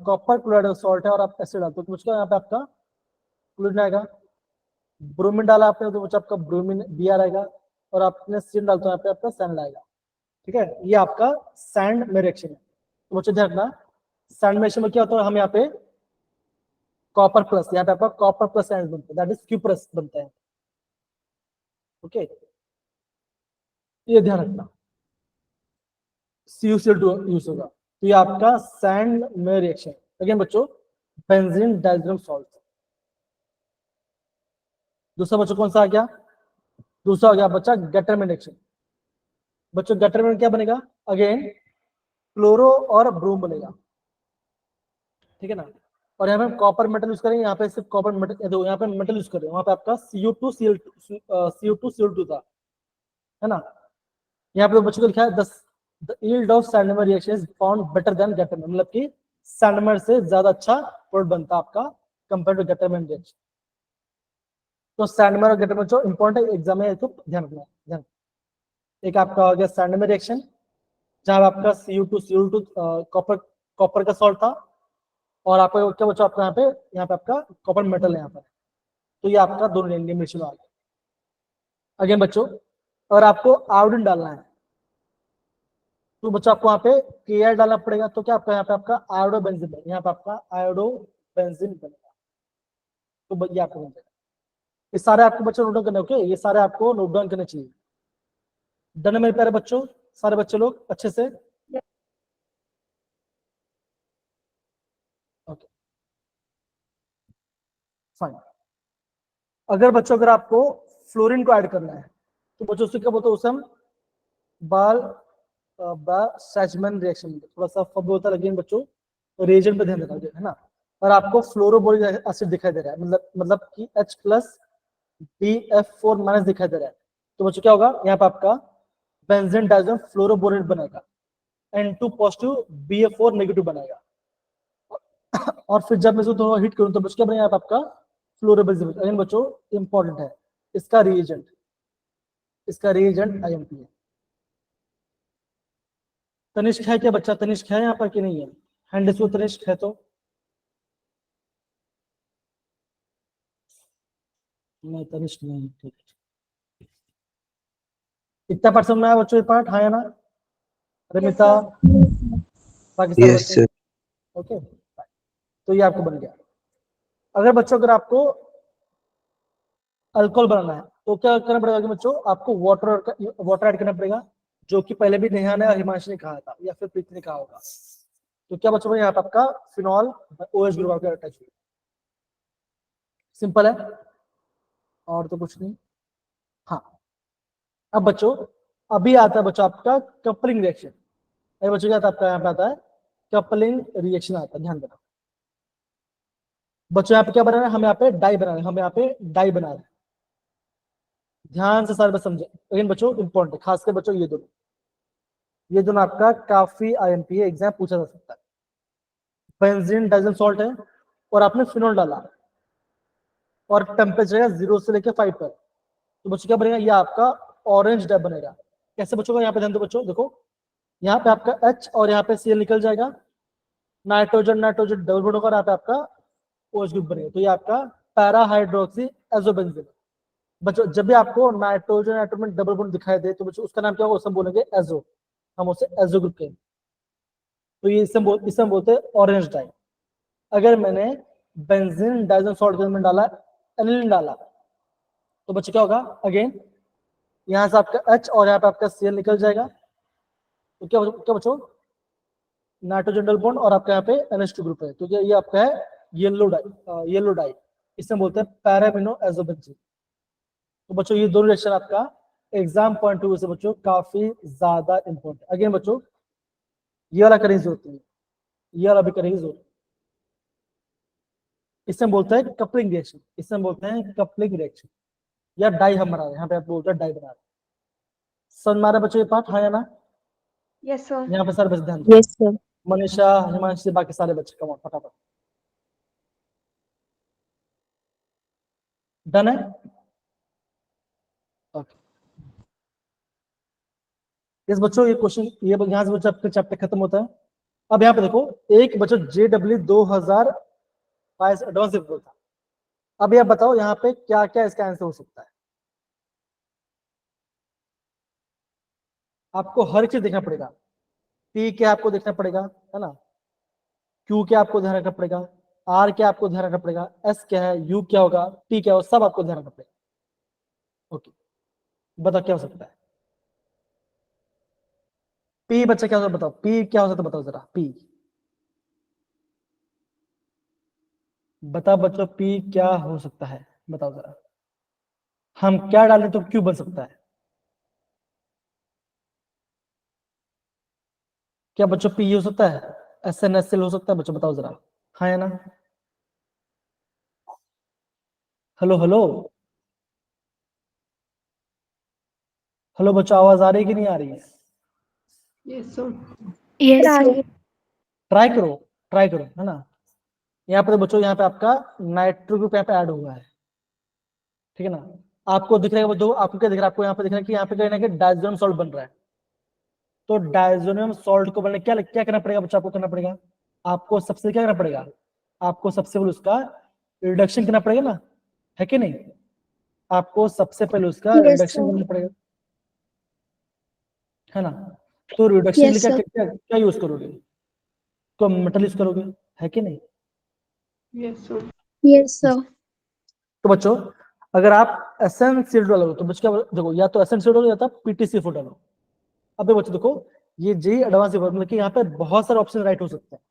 कॉपर क्लोराइड सॉल्ट है और आप एसिड डालते हो, तो बच्चों यहाँ पे आपका क्लोरीन आएगा, ब्रोमीन डाला आपने तो बच्चों आपका ब्रोमीन Br आएगा, और आपने सीन डालते हो यहाँ पे आपका सैंड आएगा, ठीक है, ये आपका सैंड में रिएक्शन है। तो बच्चों ध्यान रखना, सैंड में रिएक्शन में क्या होता है, हम यहाँ पे कॉपर प्लस, यहाँ पे आपका कॉपर प्लस सैंड बनता है, दैट इज क्यूप्रस बनता है, ओके, ये ध्यान रखना, CuCl2 यूज होगा, तो ये आपका सैंड में रिएक्शन, अगेन बच्चों बेंजीन डाइजोनियम सॉल्ट। दूसरा बच्चों कौन सा आ गया, दूसरा हो गया बच्चा गटर में रिएक्शन, बच्चों गटर में क्या बनेगा, अगेन क्लोरो और ब्रोम बनेगा, ठीक है ना, और यहाँ पे हम कॉपर मेटल यूज करेंगे, यहाँ पे सिर्फ कॉपर मेटल, देखो यहाँ पे मेटल यूज कर रहे हैं, वहाँ पे आपका Cu2Cl2 था, है ना, यहाँ पे बच्चों को लिखा है the yield of Sandmeyer reaction is found better than Gattermann में, मतलब कि सैंडमर से ज्यादा अच्छा प्रोडक्ट बनता है आपका कंपेयर टू गटर में रिएक्शन। तो सैंडमर और गटर में जो इंपॉर्टेंट एग्जाम है तो ध्यान रखना, ध्यान, एक आपका हो गया सैंडमर रिएक्शन, जहां आपका Cu2Cl2 कॉपर कॉपर का सॉल्ट था, और आपका क्या बच्चों आपका यहाँ पे आपका कॉपर मेटल है यहाँ पर, तो ये आपका दोनों लेंगे मिश्रण आ गया। अगेन बच्चों अगर आपको आयोडीन डालना है, तो बच्चों आपको यहाँ पे Ki डालना पड़ेगा, तो क्या आपका यहाँ पे आपका आयोडो बेंजीन बनेगा, यहाँ पे आपका आयोडो बेंजीन बनेगा, तो ये आपको बन जाएगा। ये सारे आपको बच्चों नोट डाउन करने, ओके, ये सारे आपको नोट डाउन करने चाहिए। डन है मेरे प्यारे बच्चों, सारे बच्चे लोग अच्छे से, ओके फाइन। अगर बच्चों अगर आपको फ्लोरीन को ऐड करना है तो बच्चों उससे क्या बोलते हैं, उसे हम बाल सैचमैन रिएक्शन, थोड़ा सा फब होता है, लेकिन बच्चों रिएजेंट पे ध्यान देना है ना। और आपको फ्लोरोबोरिक एसिड दिखाई दे रहा है, मतलब कि H प्लस BF4 माइनस दिखाई दे रहा है, तो बच्चों क्या होगा, यहाँ पे आपका बेंजीन डाइज़ोन फ्लोरोबोरेट बनेगा, N2 पॉजिटिव BF4 नेगेटिव बनेगा। और फिर जब मैं इसको थोड़ा हिट करूं तो बच्चों क्या बनेगा, यहाँ पे आपका फ्लोरोबेंजीन। अगेन बच्चों इंपॉर्टेंट है इसका रिएजेंट IMP है। तनिष्क है क्या बच्चा, तनिष्क है यहाँ पर कि नहीं है? हैंड इसको तनिष्क है तो नहीं, तनिष्क नहीं, ठीक है। कितना परसेंट में आया बच्चों ये पार्ट, हाँ या ना? रिमिता, बाकी सारे Yes, बच्चे, sir. ओके। तो ये आपको बन गया। अगर बच्चों अगर आपको अल्कोहल बनाना है तो क्या करना पड़ेगा कि बच्चों आपको वाटर ऐड करना पड़ेगा, जो कि पहले भी नेहा ने और हिमांशी ने कहा था या फिर प्रीति ने कहा होगा। तो क्या बच्चों यहाँ पे आपका फिनॉल OH ग्रुप आपका अटैच हुआ, सिंपल है और तो कुछ नहीं। हाँ, अब बच्चों अभी आता है बच्चों आपका कपलिंग रिएक्शन। अरे बच्चों क्या आता है आपका, यहाँ पे आता है कपलिंग रिएक्शन आता है, ध्यान देना बच्चों। यहाँ पे क्या बना रहे हैं हम, यहाँ पे डाई बना रहे हैं, हम यहाँ पे डाई बना रहे हैं, ध्यान से सारे बस समझे। लेकिन बच्चों इंपॉर्टेंट है, खासकर बच्चों ये दोनों आपका काफी IMP है, एग्जाम पूछा जा सकता है। बेंजीन डाइज़ोन सॉल्ट है और आपने फिनोल डाला और टेम्परेचर है 0 से लेकर 5 पर, तो बच्चों क्या बनेगा, ये आपका ऑरेंज डाई बनेगा। कैसे बच्चों का, यहाँ पे ध्यान दो बच्चों, देखो यहाँ पे आपका H और यहाँ पे Cl निकल जाएगा, नाइट्रोजन नाइट्रोजन डबल बॉन्ड होगा और यहाँ पे आपका OH ग्रुप बनेगा, तो ये आपका पैरा हाइड्रोक्सी एजोबेंजीन। बच्चों जब भी आपको नाइट्रोजन नाइट्रोजन डबल बॉन्ड दिखाई दे तो बच्चों उसका नाम क्या होगा, उसे हम बोलेंगे एजो, हम उसे एजो ग्रुप कहेंगे। तो ये इसे हम बोलते हैं ऑरेंज डाई। अगर मैंने बेंजीन डाइज़ोन सॉल्ट में डाला, एनिलीन डाला, तो बच्चों क्या होगा, अगेन यहाँ से आपका H और यहाँ पे आपका Cl निकल जाएगा, तो क्या बच्चों नाइट्रोजन डबल बॉन्ड और आपका यहाँ पे NH2 ग्रुप है, तो ये आपका है येलो डाई, इसे बोलते हैं पैरामिनो एजोबेंजीन। तो बच्चों ये दोनों रिएक्शन आपका एग्जाम पॉइंट ऑफ व्यू से बच्चों काफी ज्यादा इंपॉर्टेंट। अगेन बच्चों ये वाला करने की जरूरत नहीं, ये वाला भी करने की जरूरत, इसे हम बोलते हैं कपलिंग रिएक्शन, इसे हम बोलते हैं कपलिंग रिएक्शन या डाई हम बना रहे हैं, यहाँ पे आप बोलते हैं डाई बना रहे हैं। समझ में आ रहा है बच्चों ये पार्ट, हाँ या ना? Yes, sir. यहाँ पे सारे बच्चे ध्यान दो, Yes, sir. मनीषा हिमांशी बाकी सारे बच्चे, कम ऑन फटाफट, डन है, ओके। इस बच्चों ये क्वेश्चन ये यहाँ से बच्चों आपका चैप्टर खत्म होता है। अब यहाँ पे देखो एक बच्चों JW 2022 एडवांस पेपर था। अब ये बताओ यहाँ पे क्या क्या इसका आंसर हो सकता है, आपको हर चीज देखना पड़ेगा। P क्या आपको देखना पड़ेगा, है ना? Q क्या आपको ध्यान रखना पड़ेगा, R क्या आपको ध्यान रखना पड़ेगा, S क्या है, U क्या होगा, T क्या होगा, सब आपको ध्यान रखना पड़ेगा। ओके, बताओ क्या हो सकता है? P बच्चा क्या हो सकता है, बताओ P क्या हो सकता है, बताओ जरा P बताओ बच्चों, P क्या हो सकता है, बताओ जरा। हम क्या डालें तो Q बन सकता है? क्या बच्चों P हो सकता है, SNSL हो सकता है बच्चों, बताओ जरा, हाँ या ना? हेलो हेलो हेलो बच्चों, आवाज आ रही है कि नहीं आ रही है? Yes, sir. ट्राई करो, है ना? यहाँ पे बच्चों, यहाँ पे आपका नाइट्रो ग्रुप यहाँ पे ऐड हुआ है, ठीक है ना? आपको दिख रहा है, दो आपको क्या दिख रहा है, आपको यहाँ पे दिख रहा है कि यहाँ पे कहीं ना कहीं डायजोनियम सॉल्ट बन रहा है। तो डायजोनियम सॉल्ट को बनने क्या क्या करना पड़ेगा बच्चों, आपको करना पड़ेगा, आपको सबसे क्या करना पड़ेगा, आपको सबसे पहले उसका रिडक्शन करना पड़ेगा ना, है कि नहीं? आपको सबसे पहले उसका Yes, रिडक्शन sir. करना पड़ेगा, है ना? तो रिडक्शन के लिए Yes, क्या sir. क्या क्या यूज करोगे, तो मेटल यूज करोगे, है कि नहीं? Yes, sir. तो बच्चों अगर आप एसएनसीएल डालोगे तो बच्चों क्या देखो, या तो एसएनसीएल डालो या तो PTC4 डालो। अब बच्चों देखो ये जेई एडवांस मतलब कि यहाँ पे बहुत सारे ऑप्शन राइट हो सकते हैं,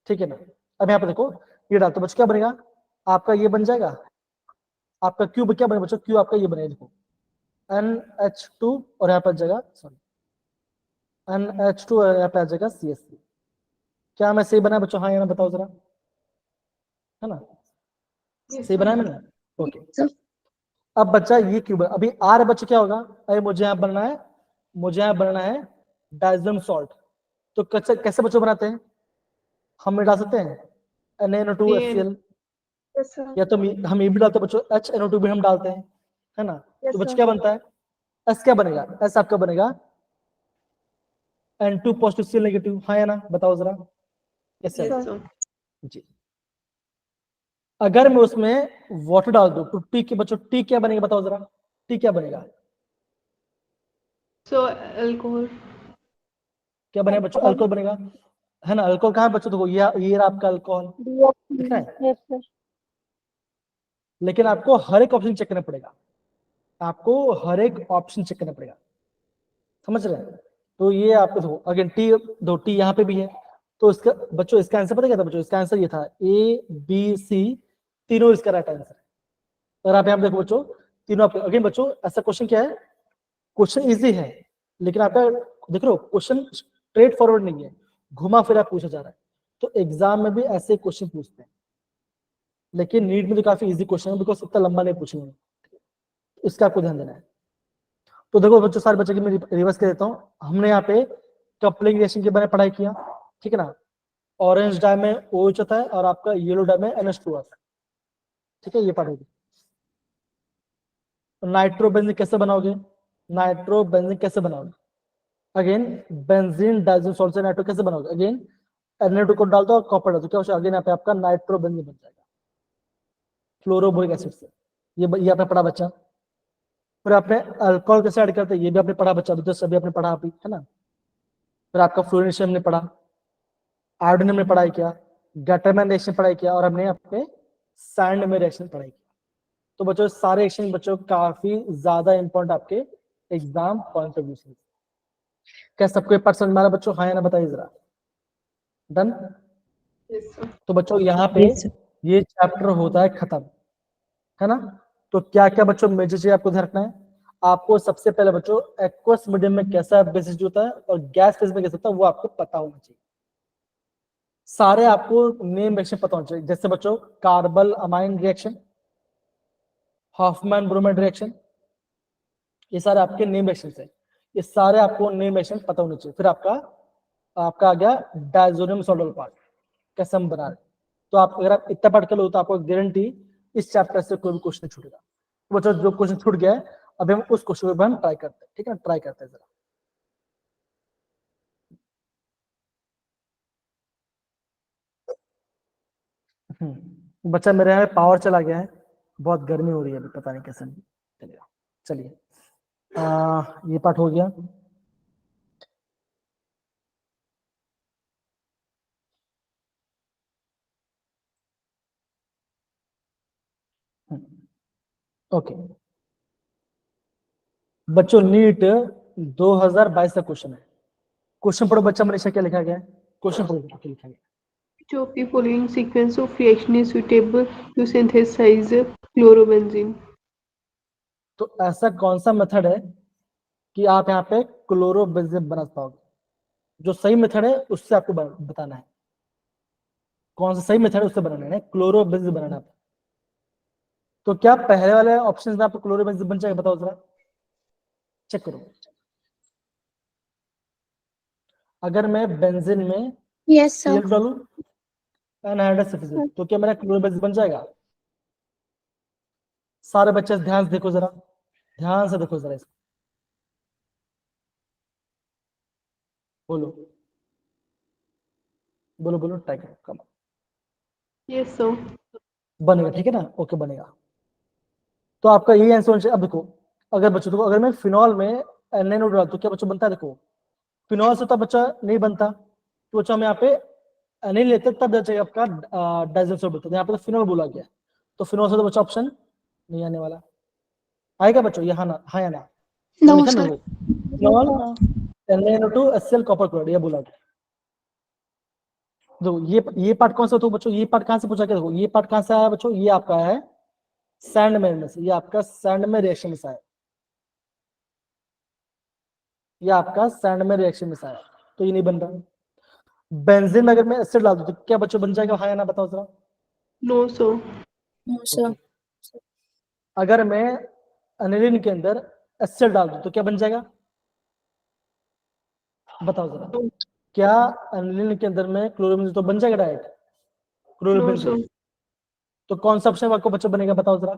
ठीक है ना? अब यहाँ पे देखो ये डाल तो बच्चों क्या बनेगा, आपका ये बन जाएगा आपका क्यूब क्या बने बच्चों, क्यूब आपका ये बने, देखो NH2 और यहाँ पर जगह सॉरी NH2 और यहाँ पे आ जाएगा CH3। क्या मैं सही बना बच्चों, हाँ या ना बताओ जरा, है ना, सही बनाया मैंने, ओके। अब बच्चा ये क्यूब है, अभी आर बच्चा क्या होगा, अरे मुझे यहाँ बनना है, मुझे यहाँ बनना है डाइजोनियम सॉल्ट। तो कैसे कैसे बच्चों बनाते हैं, हम डाल सकते हैं NaNO2HCl, Yes, sir. या तो हम ये भी डालते हैं बच्चों, HNO2 भी हम डालते हैं, है ना। Yes, तो बच्चों sir. क्या बनता है, एस क्या बनेगा, एस आपका बनेगा N2 पॉजिटिव Cl नेगेटिव, हाँ या ना बताओ जरा, कैसे Yes, है? sir. जी। अगर मैं उसमें वाटर डाल दूं तो टी के बच्चों, टी क्या बनेगा बताओ जरा, टी क्या बनेगा, So alcohol. क्या बनेगा बच्चों, अल्कोहल बनेगा, है ना। अल्कोहल कहाँ है बच्चों, देखो ये रहा आपका अल्कोहल, दिख रहा है। Yes, sir. लेकिन आपको हर एक ऑप्शन चेक करना पड़ेगा, आपको हर एक ऑप्शन चेक करना पड़ेगा, समझ रहे हैं। तो ये आपको देखो अगेन टी, दो टी यहाँ पे भी है, तो इसका बच्चों इसका आंसर पता क्या था बच्चों, इसका आंसर ये था A B C, तीनों इसका राइट आंसर है। अगर आप यहाँ पे देखो बच्चों, तीनों आपके, अगेन बच्चों ऐसा क्वेश्चन क्या है, क्वेश्चन इजी है, लेकिन आपका देख लो क्वेश्चन स्ट्रेट फॉरवर्ड नहीं है, घुमा फिरा पूछा जा रहा है। तो एग्जाम में भी ऐसे क्वेश्चन पूछते हैं, लेकिन नीट में तो काफी इजी क्वेश्चन है, बिकॉज इतना लंबा नहीं पूछेंगे, इसका आपको ध्यान देना है। तो देखो बच्चों, सारे बच्चों की मैं रिवर्स कर देता हूँ। हमने यहाँ पे कपलिंग रिएक्शन के बारे में पढ़ाई किया, ठीक है ना। ऑरेंज डाई में OH होता है और आपका येलो डाई में NH2 आता है, ठीक है, ये पढ़ोगे। नाइट्रोबेंजीन कैसे बनाओगे, नाइट्रोबेंजीन कैसे बनाओगे, अगेन बेंजीन डाइजीन सॉल्ट से नाइट्रो कैसे बनाओगे, अगेन Na2 को डाल दो और कॉपर डाल दो, क्या अगेन यहाँ पे आपका नाइट्रोबेंजीन बन जाएगा फ्लोरोबोरिक एसिड से, ये आपने पढ़ा बच्चा। फिर आपने अल्कोहल कैसे ऐड करते हैं, ये भी आपने पढ़ा बच्चा, तो सभी आपने पढ़ा अभी, है ना। फिर आपका फ्लोरीनेशन हमने पढ़ा, आयोडीन हमने पढ़ाई किया, गटरमैन रिएक्शन पढ़ाई किया, और हमने अपने सैंड में रिएक्शन पढ़ाई किया। तो बच्चों सारे रिएक्शन बच्चों काफी ज्यादा इंपॉर्टेंट आपके एग्जाम पॉइंट ऑफ व्यू से। क्या सबको ये पार्ट समझ में आ रहा है बच्चों, हाँ या ना बताइए जरा, डन। Yes, sir. तो बच्चों यहाँ पे ये चैप्टर होता है खत्म, है ना। तो क्या क्या बच्चों मेजर चीज आपको ध्यान रखना है, आपको सबसे पहले बच्चों एक्वस मीडियम में कैसा बेसिस होता है और गैस फेज में कैसा होता है वो आपको पता होना चाहिए। सारे आपको नेम रिएक्शन पता होना चाहिए, जैसे बच्चों carpal amine reaction, Hoffmann bromide reaction, ये सारे आपके नेम रिएक्शन है, ये सारे आपको नेम रिएक्शन पता होने चाहिए। फिर आपका आपका आ गया डायजोनियम सॉल्ट पार्ट, कैसे हम बना रहे। तो आप अगर आप इतना पढ़ कर लो तो आपको गारंटी इस चैप्टर से कोई भी क्वेश्चन नहीं छूटेगा। तो बच्चों जो क्वेश्चन छूट गया है अभी हम उस क्वेश्चन पे हम ट्राई करते हैं, ठीक है, ट्राई करते हैं जरा। बच्चा मेरे यहाँ पावर चला गया है, बहुत गर्मी हो रही है अभी, पता नहीं कैसे नहीं चलेगा। चलिए ये पार्ट हो गया। ओके बच्चों नीट 2022 का क्वेश्चन है, क्वेश्चन पढ़ो बच्चा, मनीषा क्या लिखा गया है, क्वेश्चन पढ़ो क्या लिखा गया है। Which of the following sequence of reaction is suitable to synthesize chlorobenzene? तो ऐसा कौन सा मेथड है कि आप यहाँ पे क्लोरोबेंजीन बना पाओगे, जो सही मेथड है उससे आपको बताना है, कौन सा सही मेथड है उससे बनाना है, क्लोरोबेंजीन बनाना है। तो क्या पहले वाले ऑप्शन में आपको क्लोरोबेंजीन बन जाएगा, बताओ जरा, चेक करो। अगर मैं बेंजीन में Yes, sir. Cl डालूं एनहाइड्रस सल्फेट, तो क्या मेरा क्लोरोबेंजीन बन जाएगा। सारे बच्चे ध्यान से देखो जरा, ध्यान से देखो जरा इसको, बोलो बोलो बोलो, ट्राई करो, कम Yes, sir. बनेगा, ठीक है ना, ओके बनेगा। तो आपका यही आंसर होना चाहिए। अब देखो अगर बच्चों देखो, अगर मैं फिनॉल में NaNO डाल तो क्या बच्चों बनता है, देखो फिनॉल से तो बच्चा नहीं बनता, तो बच्चा हम यहाँ पे नहीं लेते, तब चाहिए आपका डाइजेशन सॉल्ट बनता है, यहाँ पे तो फिनॉल बोला गया, तो फिनॉल से तो बच्चा ऑप्शन नहीं आने वाला। आएगा बच्चों ये, हाँ ना, हाँ या ना, No, लिखा ना sir. Phenol NaNO2HCl copper chloride, ये बोला गया। देखो ये पार्ट कौन सा, तो बच्चों ये पार्ट कहां से पूछा गया, देखो ये पार्ट कहां से आया बच्चों, ये आपका है सैंडमैन में से, ये आपका सैंडमैन रिएक्शन में से आया, ये आपका सैंडमैन रिएक्शन में से आया, तो ये नहीं बन रहा। बेंजीन में अगर मैं एसिड डाल दूं तो क्या बच्चों बन जाएगा, हाँ या ना बताओ जरा। No, sir. No, sir. अगर मैं अनिलीन के अंदर एसिड डाल दूं तो क्या बन जाएगा, बताओ जरा। No, क्या अनिलीन के अंदर में क्लोरोबेंजीन तो बन जाएगा डायरेक्ट, no, क्लोरोबेंजीन। sir. तो कौन सा ऑप्शन आपको बच्चों बनेगा, बताओ जरा।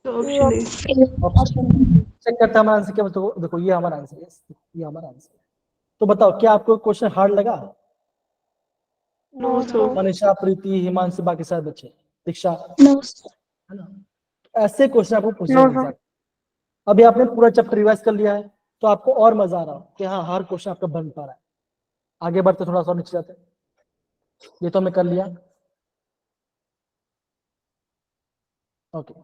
The option A. Option check करते हैं हमारा आंसर क्या, बताओ। देखो ये हमारा आंसर है, ये हमारा आंसर है। तो बताओ क्या आपको क्वेश्चन हार्ड लगा। No, sir. मनीषा, प्रीति, हिमांशु, बाकी सारे बच्चे, दीक्षा, No, sir. है ना। ऐसे क्वेश्चन आपको पूछे No, मिल sir. जाते। अभी आपने पूरा चैप्टर रिवाइज कर लिया है तो आपको और मजा आ रहा हो कि हाँ हर क्वेश्चन आपका बन पा रहा है। आगे बढ़ते थोड़ा सा नीचे जाते, ये तो हमने कर लिया। ओके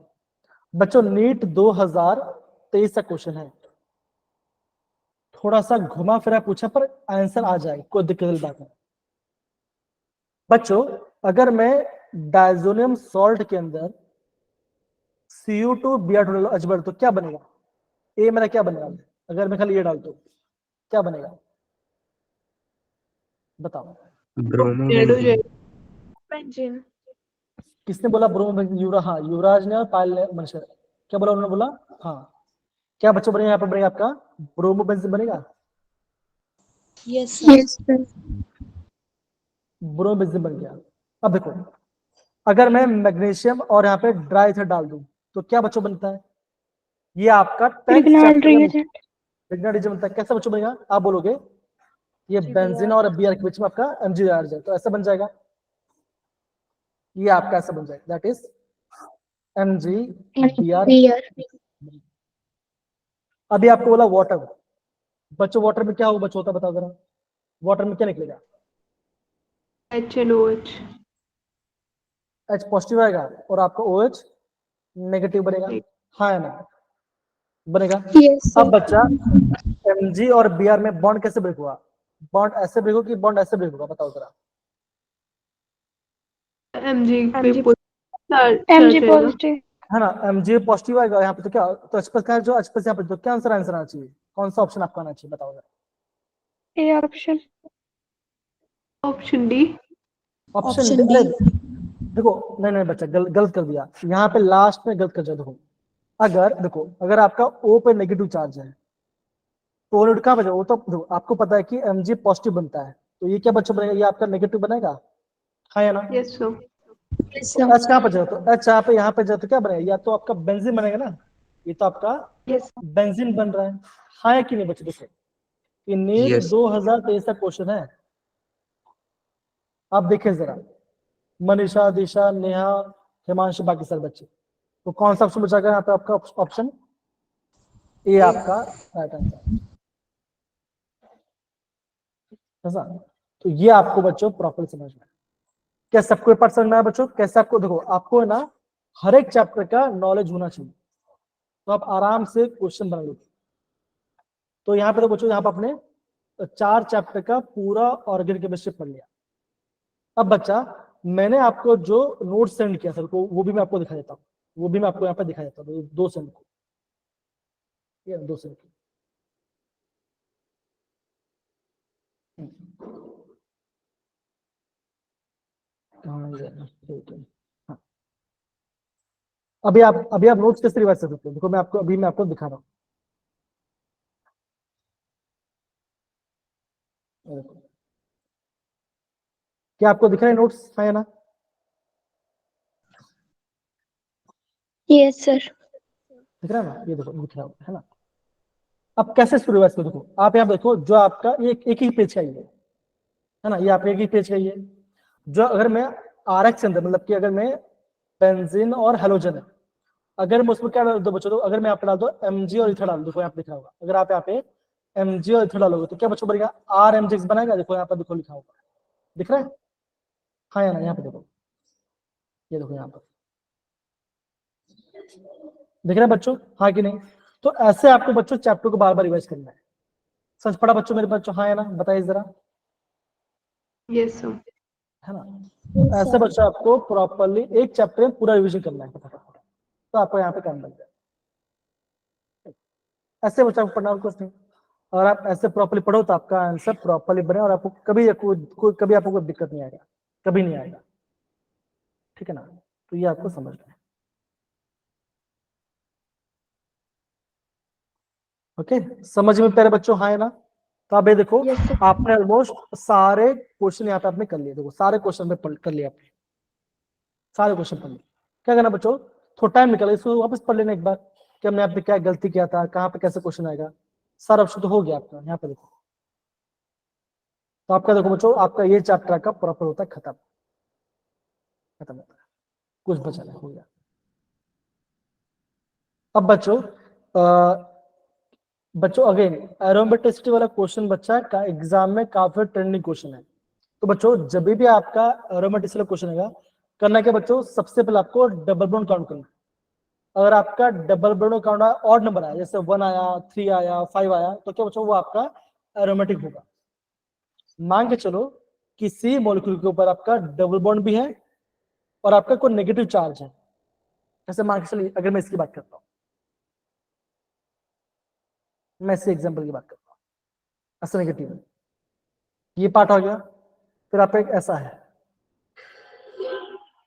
बच्चों, नीट 2023 का क्वेश्चन है, थोड़ा सा घुमा फिरा पूछा पर आंसर आ जाएगा, कोई दिक्कत वाली बात नहीं। बच्चों अगर मैं डायजोनियम सॉल्ट के अंदर Cu2 Br2 अजबर तो क्या बनेगा, ए मेरा क्या बनेगा, अगर मैं खाली ये डाल दूं क्या बनेगा, बताओ। Bromo Red हो benzene. जाएगा. Benzene. किसने बोला ब्रोमो, युवराज, हाँ युवराज ने और पायल ने, मनुष्य क्या बोला उन्होंने बोला, हाँ। क्या बच्चों बनेगा, यहाँ पर बनेगा आपका ब्रोमो बेंजीन बनेगा, Yes, sir. Yes, sir. Bromo benzene बन गया। अब देखो अगर मैं मैग्नीशियम और यहाँ पे ड्राई एथर डाल दूं तो क्या बच्चों बनता है, ये आपका 10th Grignard चैप्टर reagent. का बनता है। कैसा बच्चों बनेगा, आप बोलोगे ये बेंजीन और बीआर के बीच में आपका एमजी आ जाए तो ऐसा बन जाएगा, ये आपका ऐसा बन जाएगा, that is MG BR. Beer. अभी आपको बोला वाटर, बच्चों वाटर में क्या होगा बच्चों, होता बताओ जरा, वाटर में क्या निकलेगा, HNOH. H पॉजिटिव आएगा और आपका OH नेगेटिव बनेगा, हाँ है ना, बनेगा। Yes, sir. अब बच्चा Mg और Br में बॉन्ड कैसे ब्रेक हुआ, बॉन्ड ऐसे ब्रेक होगा कि बॉन्ड ऐसे ब्रेक होगा, बताओ जरा। MG पे MG. charge MG जाएगा. positive. है ना, Mg पॉजिटिव आएगा यहाँ पे तो क्या, तो H का जो H यहाँ पे तो क्या आंसर आना चाहिए, कौन सा ऑप्शन आपका आना चाहिए, बताओ जरा। A option. Option D. Option Option अरे D. देखो, नहीं बच्चा गलत कर दिया, यहाँ पे लास्ट में गलत कर दिया। देखो अगर देखो अगर आपका O पे नेगेटिव चार्ज है तो O कहाँ बचा, वो तो देखो आपको पता है कि Mg पॉजिटिव बनता है, तो ये क्या बच्चा बनेगा, ये आपका नेगेटिव बनेगा, हाँ या ना। Yes, sir. Yes, तो sir. H कहाँ पर जाए, तो H यहाँ पे जाए तो क्या बनेगा, या तो आपका बेंजीन बनेगा ना, ये तो आपका Yes. बेंजीन बन रहा है, हाँ है कि नहीं बच्चे। देखो ये नीट Yes. 2023 का क्वेश्चन है, आप देखें जरा, मनीषा, दिशा, नेहा, हिमांशु, बाकी सारे बच्चे, तो कौन सा ऑप्शन बचा यहाँ पे आपका ऑप्शन ए आपका राइट आंसर, ऐसा। तो ये आपको बच्चों प्रॉपर समझना है, क्या सबको पार्ट समझ में आया बच्चों, कैसे आपको देखो आपको है ना हर एक चैप्टर का नॉलेज होना चाहिए, तो आप आराम से क्वेश्चन बना लो। तो यहाँ पे तो बच्चों यहाँ पे अपने 4 चैप्टर का पूरा ऑर्गेनिक केमिस्ट्री पढ़ लिया। अब बच्चा मैंने आपको जो नोट सेंड किया सर को, वो भी मैं आपको दिखा देता हूँ, वो भी मैं आपको यहाँ पे दिखा देता हूँ, 2 सेंड को, ये 2 सेंड को। हाँ। अभी आप नोट्स कैसे रिवाइज कर सकते हो, देखो मैं आपको दिखा रहा हूँ। क्या आपको दिख रहा है नोट्स, है ना। Yes, sir. दिख रहा है ना, ये देखो दिख रहा है ना। अब कैसे इसको रिवाइज करो, देखो आप यहाँ देखो, जो आपका ये एक ही पेज का ही है ना, ये आपका एक ही पेज का ही है। जो अगर मैं आरएक्स के अंदर मतलब कि अगर मैं बेंजीन और हेलोजन है, अगर मैं उसमें क्या डाल दो बच्चों, अगर मैं यहाँ पे डाल दो Mg और इथर डाल दो, यहाँ पे दिख रहा होगा, अगर आप यहाँ पे Mg और इथर डालोगे तो क्या बच्चों बनेगा, RMgX बनेगा, देखो यहाँ पर देखो लिखा होगा, दिख रहा है, हाँ या ना, यहाँ पे देखो, ये देखो यहाँ पर दिख रहा है बच्चों, हाँ कि नहीं। तो ऐसे आपको बच्चों चैप्टर को बार बार रिवाइज करना है। सच पढ़ा बच्चों मेरे बच्चों, हाँ या ना, बताइए जरा, Yes, sir. है ना। तो ऐसे बच्चों आपको प्रॉपरली एक चैप्टर में पूरा रिवीजन करना है फटाफट, तो आपको यहाँ पे काम लग जाए। ऐसे बच्चों को पढ़ना और कुछ नहीं, अगर आप ऐसे प्रॉपरली पढ़ो तो आपका आंसर प्रॉपरली बने और आपको कभी आपको कोई दिक्कत नहीं आएगा, कभी नहीं आएगा, ठीक है ना। तो ये आपको समझना है। ओके, समझ में प्यारे बच्चों, हाँ है ना। तो अब ये देखो, Yes, sir. आपने ऑलमोस्ट सारे क्वेश्चन यहाँ पे आपने कर लिए, देखो सारे क्वेश्चन में कर लिए आपने, सारे क्वेश्चन पढ़ लिए। क्या करना बच्चों, थोड़ा टाइम निकालो, इसको वापस पढ़ लेना एक बार कि हमने यहाँ पे क्या गलती किया था, कहाँ पे कैसे क्वेश्चन आएगा, सारा ऑप्शन तो हो गया आपका यहाँ पे देखो। तो आपका देखो बच्चों, आपका ये चैप्टर का प्रॉपर होता है खत्म, खत्म होता है, कुछ बचा नहीं, हो गया। अब बच्चों अगेन एरोमेटिसिटी वाला क्वेश्चन बच्चा का एग्जाम में काफी ट्रेंडिंग क्वेश्चन है। तो बच्चों जब भी आपका एरोमेटिसिटी वाला क्वेश्चन आएगा, करना क्या बच्चों, सबसे पहले आपको डबल बॉन्ड काउंट करना। अगर आपका double bond count odd number आया, जैसे 1 आया, 3 आया, 5 आया, तो क्या बच्चों वो आपका एरोमेटिक होगा। मान के चलो किसी मॉलिक्यूल के ऊपर आपका डबल बॉन्ड भी है और आपका कोई नेगेटिव चार्ज है, जैसे मान के चलिए अगर मैं इसकी बात करता हूँ, मैं इसी एग्जाम्पल की बात करता हूँ, ऐसा नेगेटिव है, ये पार्ट हो गया, फिर आपका एक ऐसा है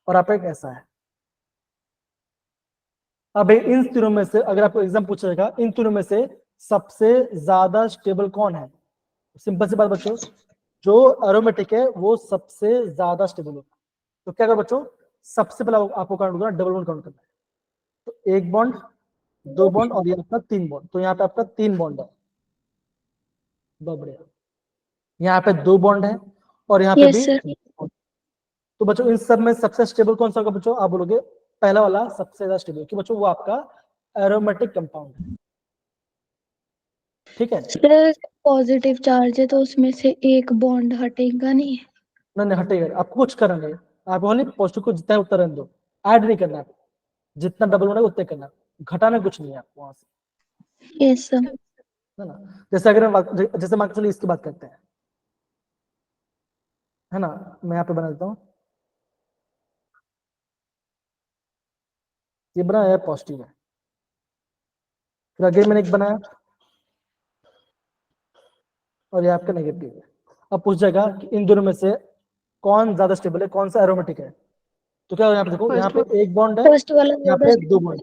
और आपका एक ऐसा है। अब इन तीनों में से अगर आपको एग्जाम पूछा जाएगा, इन तीनों में से सबसे ज्यादा स्टेबल कौन है, सिंपल सी बात बच्चों, जो एरोमेटिक है वो सबसे ज्यादा स्टेबल होगा। तो क्या करो बच्चों, सबसे पहले आपको काउंट करना, डबल बॉन्ड काउंट करना है। तो एक बॉन्ड, दो बॉन्ड और ये आपका 3 बॉन्ड, तो यहाँ पे आपका 3 बॉन्ड है, बहुत बढ़िया। यहाँ पे 2 बॉन्ड है और यहाँ पे Yes, भी sir. तो बच्चों इन सब में सबसे स्टेबल कौन सा होगा बच्चों, आप बोलोगे पहला वाला सबसे ज्यादा स्टेबल, कि बच्चों वो आपका एरोमेटिक कंपाउंड है, ठीक है। सर पॉजिटिव चार्ज है तो उसमें से एक बॉन्ड हटेगा नहीं। नहीं हटेगा, आपको कुछ करना नहीं, आप बोले पॉजिटिव को जितना है उतना रहने दो, ऐड नहीं करना है, जितना डबल होना है उतना करना है, घटाना कुछ नहीं है आपको वहां से, यस सर। है ना। जैसे अगर जैसे मान के चलिए इसकी बात करते हैं, है ना, मैं यहाँ पे बना देता हूँ, ये बना है पॉजिटिव है, फिर अगेन मैंने एक बनाया और ये आपका नेगेटिव है। अब पूछ जाएगा कि इन दोनों में से कौन ज्यादा स्टेबल है, कौन सा एरोमेटिक है। तो क्या यहाँ पे देखो, यहाँ First पे one. एक बॉन्ड है, फर्स्ट वाला यहाँ ज्यादा पे 2 स्टेबल बॉन्ड,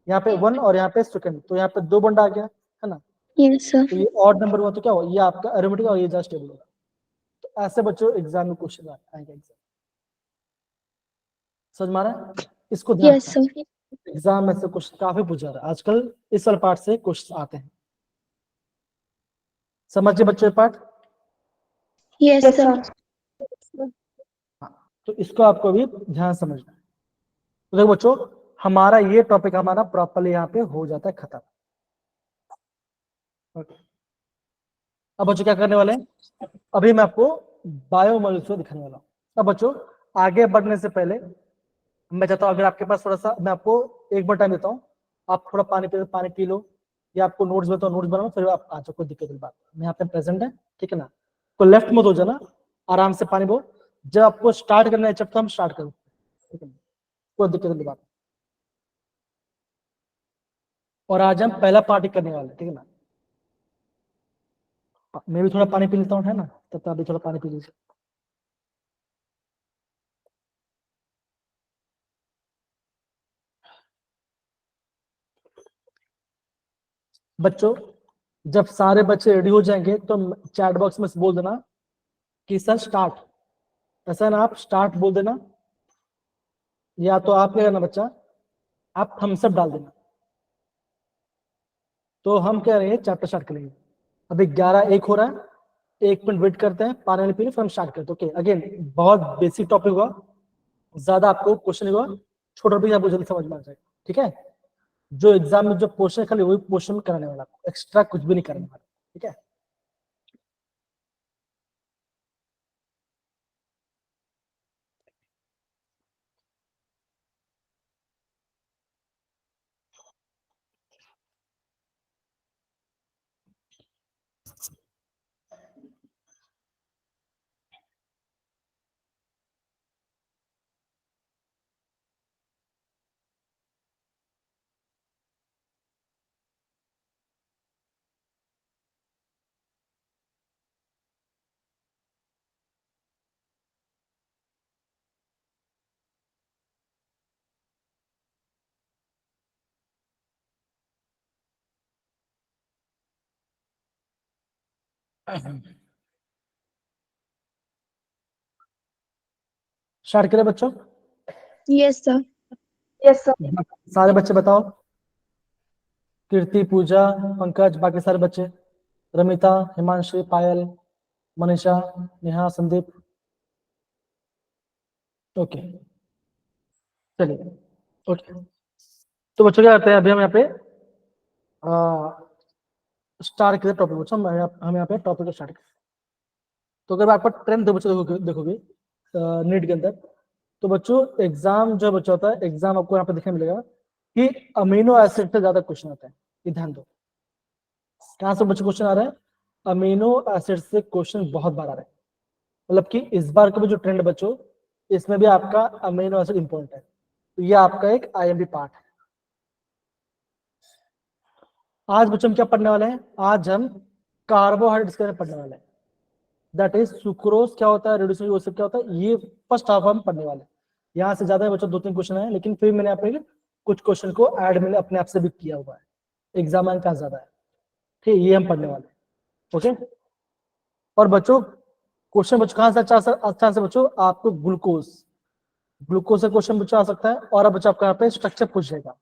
यहाँ पे 1 और यहाँ पे सेकंड, तो यहाँ पे 2 बॉन्ड आ गया, है ना। है। यस तो सर। ये ऑड नंबर हुआ तो क्या हुआ, ये आपका एरोमेटिक और ये ज्यादा स्टेबल होगा। तो ऐसे बच्चों एग्जाम में क्वेश्चन आएंगे, एग्जाम समझ में आ रहा है, इसको ध्यान यस रखना, सर। एग्जाम में से क्वेश्चन काफी पूछा जा रहा है आजकल, इस वाले पार्ट से क्वेश्चन आते हैं, समझिए बच्चों ये पार्ट। Yes sir. हाँ, तो इसको आपको भी ध्यान समझना है। तो देखो बच्चों, हमारा ये टॉपिक हमारा प्रॉपरली यहाँ पे हो जाता है खत्म। Okay. अब बच्चों क्या करने वाले हैं, अभी मैं आपको बायोमोलिक्यूल दिखाने वाला हूँ। अब बच्चों आगे बढ़ने से पहले मैं चाहता हूँ, अगर आपके पास थोड़ा सा, मैं आपको एक बार टाइम देता हूँ, आप थोड़ा पानी पी लो, या आपको नोट्स में तो नोट्स बनाओ, फिर आप आ जाओ, कोई दिक्कत की बात, मैं यहाँ पे प्रेजेंट है, ठीक है ना। तो लेफ्ट मत हो जाना, आराम से पानी पो, जब आपको स्टार्ट करना है चैप्टर हम स्टार्ट करो, ठीक है ना, कोई दिक्कत की बात। और आज हम पहला पार्टी करने वाले, ठीक है ना। मैं भी थोड़ा पानी पी लेता हूँ, है ना, तब आप भी थोड़ा पानी पी लीजिए। बच्चों जब सारे बच्चे रेडी हो जाएंगे तो चैट बॉक्स में बोल देना कि सर स्टार्ट, ऐसा ना, आप स्टार्ट बोल देना, या तो आप क्या करना बच्चा, आप थम्स अप डाल देना, तो हम कह रहे हैं चैप्टर स्टार्ट करेंगे। अभी 11:01 हो रहा है, 1 मिनट वेट करते हैं, पानी वानी पी लो, फिर हम स्टार्ट करते हैं। ओके, अगेन बहुत बेसिक टॉपिक हुआ, ज्यादा आपको क्वेश्चन हुआ, छोटा टॉपिक आपको जल्दी समझ में आ जाएगा, ठीक है। जो एग्जाम में जो क्वेश्चन खाली वही क्वेश्चन कराने वाला, एक्स्ट्रा कुछ भी नहीं करने वाला, ठीक है। स्टार्ट करें बच्चों? Yes sir. सारे बच्चे बताओ। कीर्ति, पूजा, पंकज, बाकी सारे बच्चे, रमिता, हिमांशी, पायल, मनीषा, नेहा, संदीप। ओके, चलिए। ओके, तो बच्चों क्या करते हैं, अभी हम यहाँ पे स्टार्ट करें टॉपिक। बच्चों हम यहाँ पे टॉपिक को स्टार्ट करें। तो अगर आपका ट्रेंड दो बच्चों देखोगे नीट के अंदर, तो बच्चों एग्जाम जो बच्चा होता है, एग्जाम आपको यहाँ पे देखने मिलेगा कि अमीनो एसिड से ज्यादा क्वेश्चन आता है। ये ध्यान दो, कहाँ से बच्चों क्वेश्चन आ रहे हैं? अमीनो एसिड से क्वेश्चन बहुत बार आ रहे हैं। मतलब कि इस बार का भी जो ट्रेंड बच्चों, इसमें भी आपका अमीनो एसिड इंपॉर्टेंट है। तो ये आपका एक आईएमपी पार्ट है। आज बच्चों हम क्या पढ़ने वाले हैं? आज हम कार्बोहाइड्रेट्स के बारे में पढ़ने वाले हैं। दैट इज सुक्रोज क्या होता है, रेड्यूसिंग एसिड क्या होता है, ये फर्स्ट हाफ हम पढ़ने वाले हैं। यहाँ से ज्यादा बच्चों 2-3 क्वेश्चन है, लेकिन फिर मैंने यहाँ पे कुछ क्वेश्चन को ऐड मैंने अपने आप से भी किया हुआ है, एग्जाम का ज्यादा है। ठीक, ये हम पढ़ने वाले हैं। ओके, और बच्चों क्वेश्चन बच्चों कहाँ से अच्छा से बच्चों, आपको ग्लूकोज से क्वेश्चन बच्चों आ सकता है। और अब बच्चों आपको यहाँ पे स्ट्रक्चर पूछ जाएगा,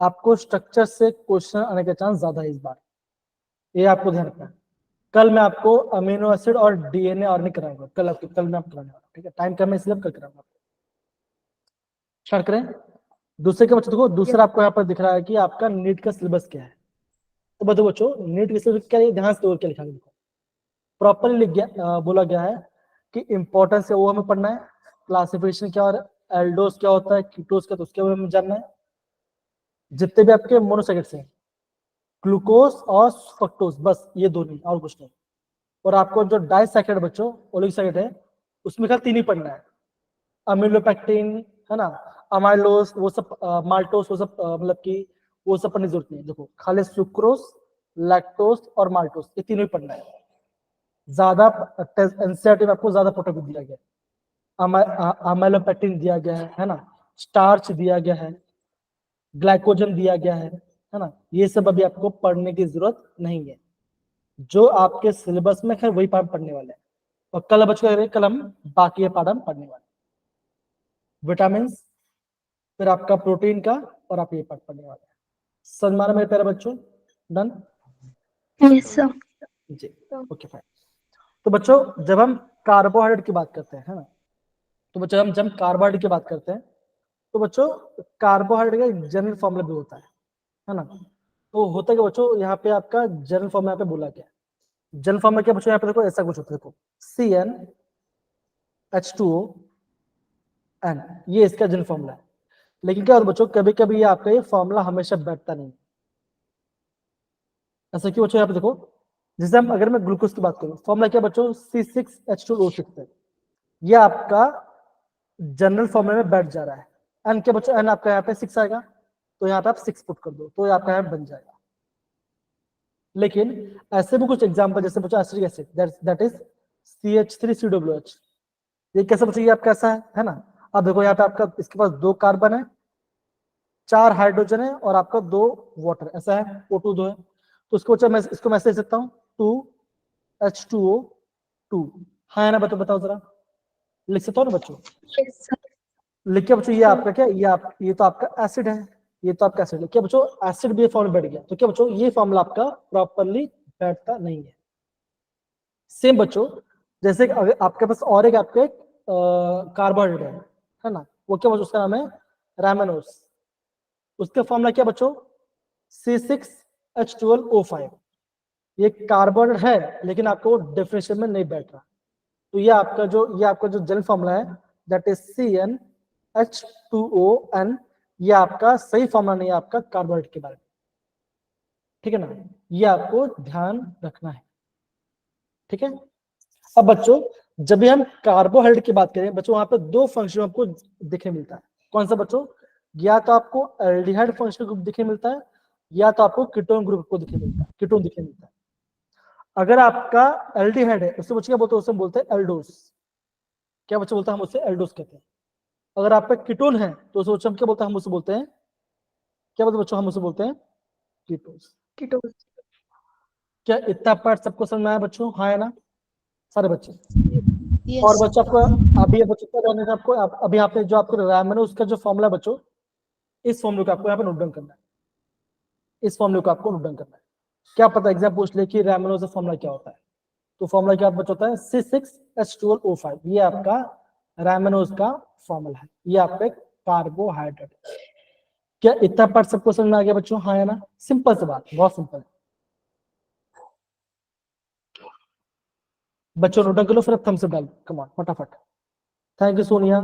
आपको स्ट्रक्चर से क्वेश्चन आने का चांस ज्यादा है इस बार, ये आपको ध्यान रखना है। कल मैं आपको अमीनो एसिड और डीएनए और नहीं कराऊंगा, कल मैं आपको कराने वाला। ठीक है, टाइम कम है इसलिए कल कराऊंगा। स्टार्ट करें। दूसरे के बच्चों देखो, दूसरा आपको यहाँ पर दिख रहा है कि आपका नीट का सिलेबस क्या है। तो बताओ बच्चों, नीट का सिलेबस क्या है, ध्यान से क्या लिखा है देखो। प्रॉपरली लिख गया, बोला गया है कि इंपॉर्टेंस है वो हमें पढ़ना है, क्लासिफिकेशन क्या और एल्डोस क्या होता है, कीटोस क्या, तो उसके बारे में जानना है। जितने भी आपके मोनोसैकेट्स हैं, ग्लूकोज और फ्रक्टोज, बस ये दो नहीं और कुछ नहीं। और आपको जो डाइसैकेराइड बच्चों ओलिगोसैकेराइड है, उसमें खाली 3 ही पढ़ना है, अमीलोपेक्टिन है ना, अमाइलोस वो सब, माल्टोस वो सब, मतलब कि वो सब पढ़ने की जरूरत नहीं है। देखो खाली सुक्रोज, लैक्टोज और माल्टोस, ये तीनों ही पढ़ना है। ज्यादा एनसीईआरटी में आपको ज्यादा प्रोटोकॉल दिया गया है, अमाइलोपेक्टिन दिया गया है ना, स्टार्च दिया गया है, ग्लाइकोजन दिया गया है ना, ये सब अभी आपको पढ़ने की जरूरत नहीं है। जो आपके सिलेबस में है वही पार्ट पढ़ने वाले हैं। और कल बच्चों कल हम बाकी पार्ट हम पढ़ने वाले, विटामिन, फिर आपका प्रोटीन का, और आप ये पार्ट पढ़ने वाले हैं। समझ में आ रहा है मेरे प्यारे बच्चों? डन? Yes sir. जी, ओके फाइन। तो बच्चों जब हम कार्बोहाइड्रेट की बात करते हैं, है ना, तो बच्चों हम जब कार्बोहाइड्रेट की बात करते हैं, तो बच्चों कार्बोहाइड्रेट का जनरल फॉर्मूला भी होता है ना। तो होता है कि बच्चों यहाँ पे आपका जनरल फॉर्मूला यहाँ पे बोला गया है। जनरल फॉर्मूला क्या बच्चों, यहाँ पे देखो ऐसा कुछ होता है, देखो CnH2ON, ये इसका जनरल फॉर्मूला है। लेकिन क्या होता है बच्चों, कभी कभी आपका ये फॉर्मूला हमेशा बैठता नहीं। ऐसा क्यों बच्चों? यहाँ पे देखो, जैसे हम अगर मैं ग्लूकोज की बात करूं, फॉर्मूला क्या बच्चों, C6H2O6 है। ये आपका जनरल फॉर्मूला में बैठ जा रहा है। एन क्या बच्चों, एन आपका यहाँ पे 6 आएगा, तो यहाँ पे आप 6 पुट कर दो, तो ये आपका यहाँ बन जाएगा। लेकिन ऐसे भी कुछ एग्जाम्पल, जैसे बच्चों acetic acid, that is CH3COOH, ये कैसा बच्चों, ये आपका ऐसा है ना। अब देखो यहाँ पे आपका इसके पास 2 कार्बन है, 4 हाइड्रोजन है, और आपका 2 वाटर, ऐसा है, O2 2 है। तो इसको बच्चों मैं इसको मैसेज लिख सकता हूँ 2H2O2, हाँ है ना, बताओ जरा, लिख सकता हूँ ना बच्चों? Yes sir. लिखिए बच्चों, ये आपका क्या, ये तो आपका एसिड है, ये तो आपका एसिड है। क्या बच्चों, एसिड भी फॉर्म बैठ गया, तो क्या बच्चों ये फॉर्मूला आपका प्रॉपरली बैठता नहीं है। सेम बच्चों, जैसे अगर आपके पास और एक आपके कार्बोहाइड्रेट है ना, वो क्या बच्चों, उसका नाम है रामानोस। उसका फॉर्मूला क्या बच्चों, C6H12O5। ये कार्बोहाइड्रेट है, लेकिन आपको डिफरेंशियल में नहीं बैठ रहा। तो ये आपका जो जनरल फॉर्मूला है, दैट इज CnH2ON, ये आपका सही फॉर्मूला नहीं है आपका कार्बोहाइड्रेट के बारे में। ठीक है ना, ये आपको ध्यान रखना है। ठीक है। अब बच्चों जब भी हम कार्बोहाइड्रेट की बात करें बच्चों, वहां पे 2 फंक्शन आपको दिखने मिलता है। कौन सा बच्चों? या तो आपको एल्डिहाइड फंक्शनल ग्रुप दिखने मिलता है, या तो आपको कीटोन ग्रुप को दिखने मिलता है, कीटोन दिखने मिलता है। अगर आपका एल्डिहाइड है, उससे बच्चों क्या बोलते हैं, उससे बोलते हैं एल्डोस। क्या बच्चों बोलते हैं, हम उससे एल्डोस कहते हैं। अगर आप पे कीटोन है, तो उसे हम क्या बोलते हैं, हम उसे बोलते हैं, क्या बोलते हैं बच्चों, हम उसे बोलते हैं कीटोस। कीटोस। क्या इतना पार्ट सबको समझ में आया बच्चों? हाँ है ना सारे बच्चे? यस और बच्चों आपको अभी बच्चों क्या करना है आपको? अभी आपने जो आपको रैमनोस का जो फॉर्मूला बच्चों, इस फॉर्मूले को आपको यहाँ पे नोट डाउन करना है, इस फॉर्मूले को आपको नोट डाउन करना है। क्या पता एग्जाम पूछ ले कि रैमनोस का फॉर्मूला क्या होता है, तो फॉर्मूला क्या बच्चों होता है? C6H12O5, ये आपका रैमनोस का फॉर्मूला है, ये आपका कार्बोहाइड्रेट। क्या इतना पार्ट सबको समझ में आ गया बच्चों? हाँ है ना? सिंपल सी बात, बहुत सिंपल है बच्चों। नोट डाउन कर लो, फिर थम्स अप डाल, कम ऑन फटाफट। Thank you Sonia.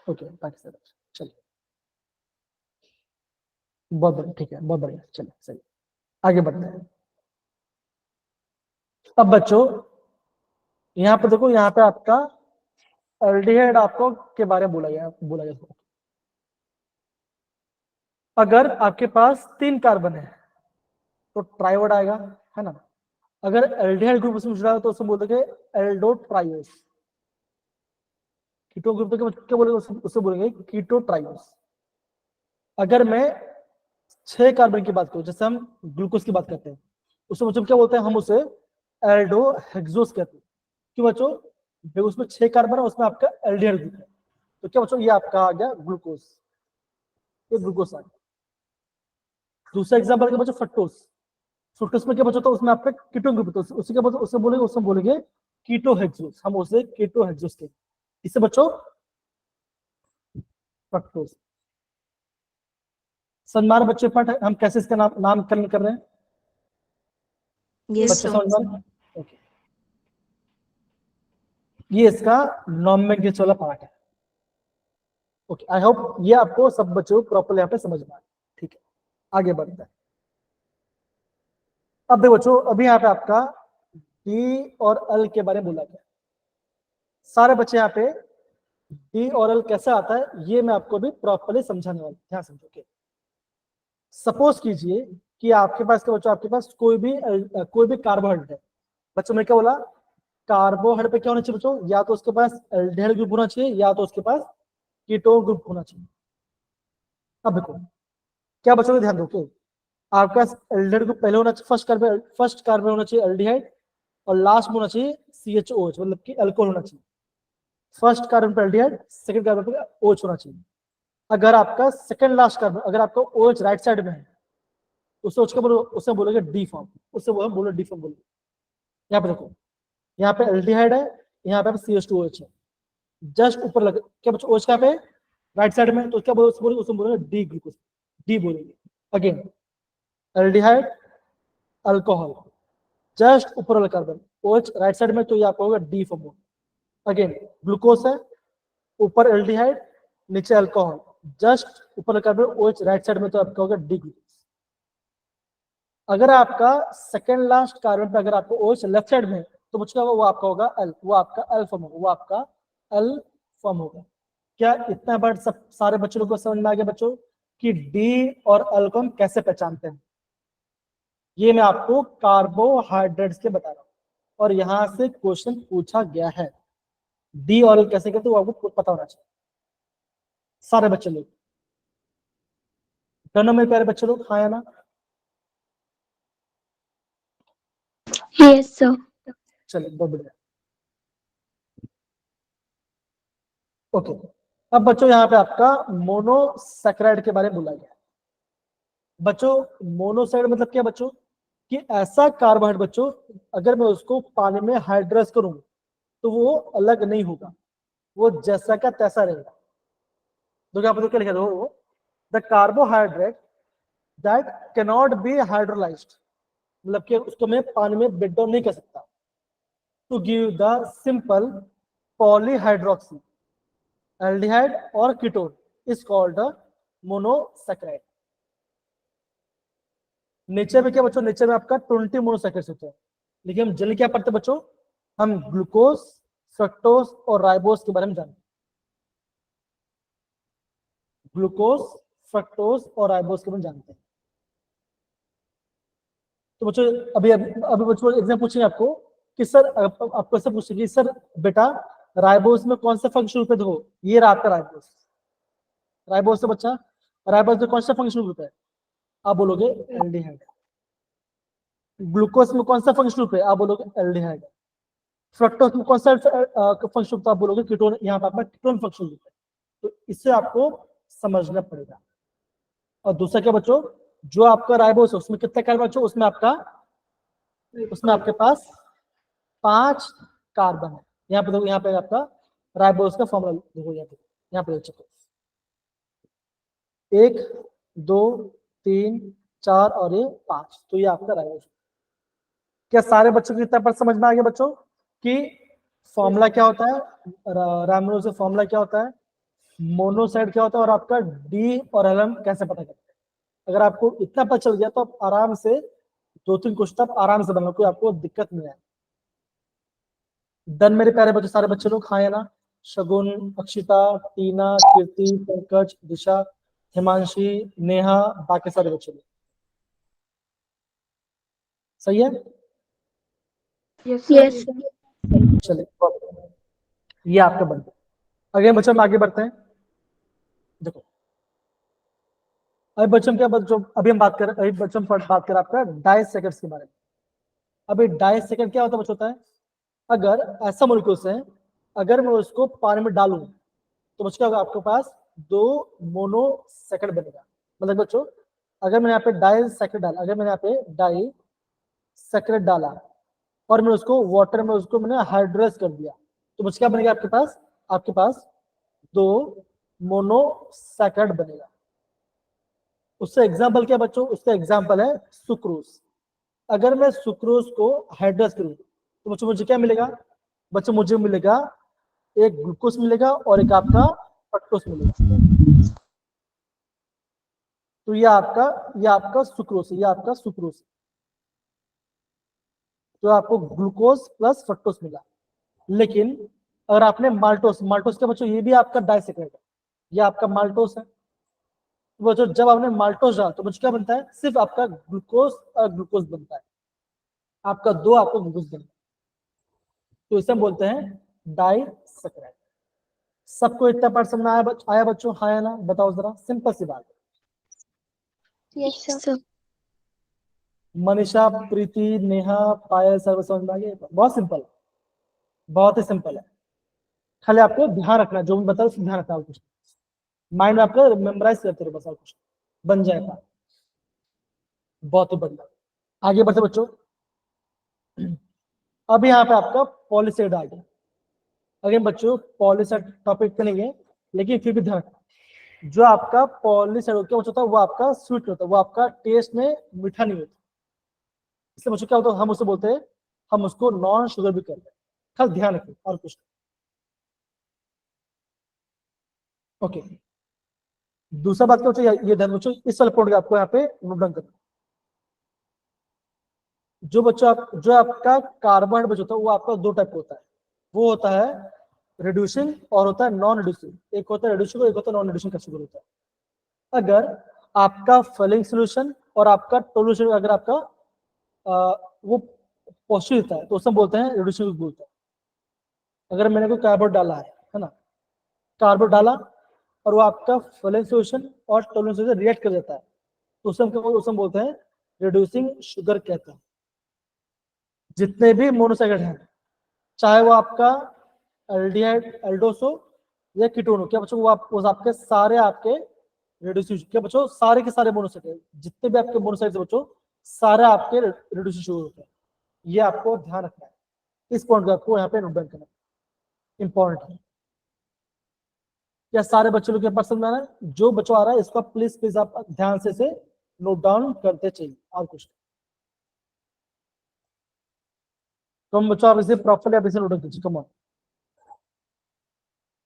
ओके बाकी सब चलिए, बहुत बढ़िया, ठीक है, बहुत बढ़िया, चलिए सही, आगे बढ़ते हैं। अब बच्चों यहाँ पे देखो, यहाँ पे आपका एल्डिहाइड आपको के बारे में बोला गया। अगर आपके पास 3 कार्बन है तो ट्राइओड आएगा, है ना? अगर एल्डिहाइड ग्रुप उसमें जुड़ा है तो उसे बोलेंगे एल्डो ट्राइओस। कीटो ग्रुप को क्या बोलेंगे? उसे बोलेंगे कीटो ट्राइओस। अगर मैं 6 कार्बन की बात करूं, जैसे हम ग्लूकोज की बात करते हैं, उसे मतलब क्या बोलते हैं? हम उसे एल्डो हेक्सोस कहते हैं। क्यों बच्चों? देखो उसमें 6 कार्बन है, उसमें आपका एल्डिहाइड ग्रुप है, तो क्या बच्चों ये आपका आ गया ग्लूकोज, ये ग्लूकोज आ गया। दूसरा एग्जाम्पल क्या बच्चों? फ्रक्टोज। फ्रुक्टोज में क्या बचा? उसमें आपका कीटोन ग्रुप होता है, उसी के बाद उसमें बोलेंगे कीटो हेक्सोस, हम उसे कीटो हेक्सोस के, इससे बच्चों फ्रक्टोज। सन्मार बच्चे पाठ हम कैसे इसका नामकरण कर रहे हैं यस बच्चों? सर। समझ? ओके, ये इसका नॉमेनक्लेचर वाला पार्ट है। ओके, आई होप ये आपको सब बच्चों प्रॉपर्ली यहाँ पे समझ में आए। ठीक है, आगे बढ़ते हैं। अब देखो बच्चों, अभी यहाँ पे आपका डी और एल के बारे में बोला गया। सारे बच्चे यहाँ पे डी और एल कैसे आता है ये मैं आपको भी प्रॉपर्ली समझाने वाला हूं, ध्यान समझो। सपोज कीजिए कि आपके पास क्या बच्चों, आपके पास कोई भी कार्बोहाइड्रेट है। बच्चों में क्या बोला? कार्बोहाइड्रेट पे क्या होना चाहिए बच्चों? या तो उसके पास एल्डिहाइड ग्रुप होना चाहिए, या तो उसके पास कीटोन ग्रुप होना चाहिए। अब देखो क्या बच्चों को ध्यान दो कि आपके पास एल्डिहाइड ग्रुप पहले होना चाहिए, फर्स्ट कार्बन होना चाहिए एल्डिहाइड, और लास्ट में होना चाहिए CHOH, मतलब कि अल्कोहल होना चाहिए। फर्स्ट कार्बन पर एल्डिहाइड, सेकंड कार्बन पर OH होना चाहिए। अगर आपका सेकंड लास्ट कार्बन, अगर आपका OH राइट साइड में है, उसे उसके बोलो, उसे बोलोगे डी फॉर्म, उसे बोलो डी फॉर्म बोलो। यहाँ पे देखो, यहाँ पे एल्डिहाइड है, यहाँ पे CH2OH है, जस्ट ऊपर लगे क्या बच्चों? OH कहाँ पे? राइट साइड में, तो क्या बोलोगे? उसे बोलोगे डी ग्लूकोज, डी बोलेंगे। अगेन एल्डिहाइड, अल्कोहल, जस्ट ऊपर वाला कार्बन OH राइट साइड में, तो ये आपका होगा डी फॉर्म। अगेन ग्लूकोज है, ऊपर एल्डिहाइड, नीचे अल्कोहल, जस्ट ऊपर कार्बन OH राइट साइड में, तो आपका होगा डी ग्लूकोज। अगर आपका सेकेंड लास्ट कार्बन पे अगर आपको OH लेफ्ट साइड में, तो बच्चों वो आपका होगा एल, वो आपका एल फॉर्म होगा, वो आपका एल फॉर्म होगा। क्या इतना बार सब सारे बच्चों को समझ में आ गया बच्चों कि डी और एल को हम कैसे पहचानते हैं? ये मैं आपको कार्बोहाइड्रेट्स के बता रहा हूँ, और यहाँ से क्वेश्चन पूछा गया है। डी और एल कैसे कहते हैं वो आपको पता होना चाहिए सारे बच्चे लोग। डनो मेरे प्यारे बच्चे लोग, हाँ या ना? Yes sir. चलिए बहुत बढ़िया। ओके, अब बच्चों यहाँ पे आपका मोनोसैकेराइड के बारे में बोला गया है। बच्चों मोनोसैकेराइड मतलब क्या बच्चों? कि ऐसा कार्बोहाइड्रेट बच्चों, अगर मैं उसको पानी में हाइड्रेस करूं तो वो अलग नहीं होगा, वो जैसा का तैसा रहेगा। तो क्या क्या लिखा दो? The carbohydrate that cannot be hydrolysed, मतलब कि उसको मैं पानी में ब्रेक डाउन नहीं कर सकता, to give the simple polyhydroxy aldehyde और ketone is called monosaccharide. Nature में क्या बच्चों? नेचर में आपका 20 मोनोसैकेराइड्स होते हैं, लेकिन हम जनरली क्या पढ़ते हैं बच्चों? हम ग्लूकोज, फ्रक्टोज और राइबोज के बारे में जानते हैं। ग्लूकोज, फ्रक्टोज और राइबोज के बारे में जानते हैं। तो बच्चों अभी बच्चों एग्जाम पूछेंगे आपको कि सर, आपको ऐसा पूछेंगे सर बेटा राइबोज में कौन सा फंक्शन ग्रुप है? देखो ये रहा आपका राइबोज, राइबोज से बच्चा, राइबोज में कौन सा फंक्शन ग्रुप है? आप बोलोगे एल्डिहाइड। ग्लूकोज में कौन सा फंक्शनल ग्रुप है, आप बोलोगे एल्डिहाइड। फ्रक्टोज में कौन सा फंक्शनल ग्रुप, आप बोलोगे कीटोन, यहाँ पर आपका कीटोन फंक्शनल ग्रुप है। तो इससे आपको समझना पड़ेगा। और दूसरा क्या बच्चों, जो आपका राइबोस है उसमें कितने कार्बन बच्चों, उसमें आपके पास 5 कार्बन है। यहाँ पे देखो, यहाँ पे आपका राइबोस का फॉर्मूला देखो, यहाँ पे चेक 1 2 3 4 और ये 5, तो ये आपका राइबोस। क्या सारे बच्चों को इतना पर समझ में आ गया बच्चों कि फॉर्मूला क्या होता है, राइबोस का फॉर्मूला क्या होता है, मोनोसाइड क्या होता है, और आपका डी और एल कैसे पता करते हैं। अगर आपको इतना पता चल गया तो आप आराम से 2-3 क्वेश्चन आप आराम से बना, कोई आपको दिक्कत नहीं है। डन मेरे प्यारे बच्चों, सारे बच्चे लोग खाए ना, शगुन, अक्षिता, टीना, कीर्ति, पंकज, दिशा, हिमांशी, नेहा, बाकी सारे बच्चे लोग सही है। Yes, yes sir. सर। चलिए ये आपका बनता है। अगले बच्चों हम आगे बढ़ते हैं। देखो अभी बच्चों क्या बच्चों, अभी हम बात करें आपका डाइसेकेंड्स के बारे में। अभी डाइसेकेंड क्या होता है बच्चों, होता है अगर ऐसा मोलिक्यूल्स है, अगर मैं उसको पानी में डालूं तो बच्चों क्या होगा, आपके पास 2 मोनोसेकेंड बनेगा। मतलब बच्चों अगर मैंने यहाँ पे डाइसेकेंड डाला, अगर मैंने यहाँ पे डाइसेकेंड डाला और मैं उसको वाटर में उसको मैंने हाइड्रेस कर दिया, तो बच्चों क्या बनेगा, आपके पास 2 मोनोसेकेंड बनेगा। उससे एग्जाम्पल क्या बच्चों, उसका एग्जाम्पल है सुक्रोज। अगर मैं सुक्रोज को हाइड्रेस करूं तो बच्चों मुझे क्या मिलेगा, बच्चों मुझे मिलेगा एक ग्लूकोज मिलेगा और एक आपका फ्रक्टोज मिलेगा। तो ये आपका सुक्रोज है, ये आपका सुक्रोज है। तो आपको ग्लूकोज प्लस फ्रक्टोज मिला। लेकिन अगर आपने माल्टोस के बच्चों, ये भी आपका डाइसेकेंड है, ये आपका माल्टोस है। वो जो जब आपने माल्टोस डाला तो मुझे क्या बनता है, सिर्फ आपका ग्लूकोज और ग्लूकोज बनता है, आपका 2 आपको ग्लूकोज बनता है। तो इसे हम बोलते हैं डाइसेकेंड। सबको इतना पार्ट समझ में आया बच्चों, हाँ या ना, बताओ जरा, सिंपल सी बात। Yes sir. मनीषा, प्रीति, नेहा, पायल, सर्व समझ में आ गया। बहुत सिंपल है, बहुत ही सिंपल है। खाली आपको ध्यान रखना, जो मैं बताऊँ ध्यान रखना, कुछ माइंड में आपका मेमोराइज करते रहो, बस और कुछ बन जाएगा। बहुत ही बढ़िया, आगे बढ़ते बच्चों। अब यहाँ पे आपका पॉलीसेड आ गया। अगर बच्चों पॉलीसेड टॉपिक पे नहीं है, लेकिन फिर भी ध्यान रखना, जो आपका पॉलीसेड क्या होता है, वो आपका स्वीट होता है, वो आपका टेस्ट में मीठा नहीं होता। इसलिए बच्चों क्या होता है, हम उसे बोलते हैं, हम उसको नॉन शुगर भी करते हैं। खाली ध्यान रखें और कुछ। ओके, दूसरा बात क्या होता है, ये ध्यान बच्चों, इस वाले पॉइंट आपको यहाँ पे नोट डाउन करना। जो आपका कार्बन बच होता है वो आपका 2 टाइप का होता है। वो होता है रिड्यूसिंग और होता है नॉन रिड्यूसिंग। एक होता है रिड्यूसिंग, एक होता है नॉन रिड्यूसिंग का शुगर होता है। अगर आपका फिलिंग सोल्यूशन और आपका टोल्यूशन, अगर आपका वो पॉजिटिव होता है तो उसे बोलते हैं रिड्यूसिंग बोलते हैं। अगर मैंने कोई कार्बन डाला है ना, कार्बन डाला और वो आपका फिलिंग सोल्यूशन और टोल्यूशन से रिएक्ट कर देता है, तो उसे हम बोलते हैं रिड्यूसिंग शुगर कहते हैं। जितने भी मोनोसाइड हैं, चाहे वो आपका एल्डिहाइड, एल्डोस हो या कीटोन हो, क्या बच्चों वो आपके सारे आपके रेड्यूस, क्या बच्चों सारे के सारे मोनोसाइड, जितने भी आपके मोनोसाइड बच्चों सारे आपके रेड्यूस शुगर होते हैं। ये आपको ध्यान रखना है, इस पॉइंट को आपको यहाँ पे नोट डाउन करना इंपॉर्टेंट है। क्या सारे बच्चों लोग के पास समझ में आ रहा है? जो बच्चों आ रहा है इसका प्लीज आप ध्यान से इसे नोट डाउन करते चाहिए, और कुछ तो हम बच्चों आप इसे प्रॉपरली आप इसे नोट डाउन कीजिए। कम ऑन,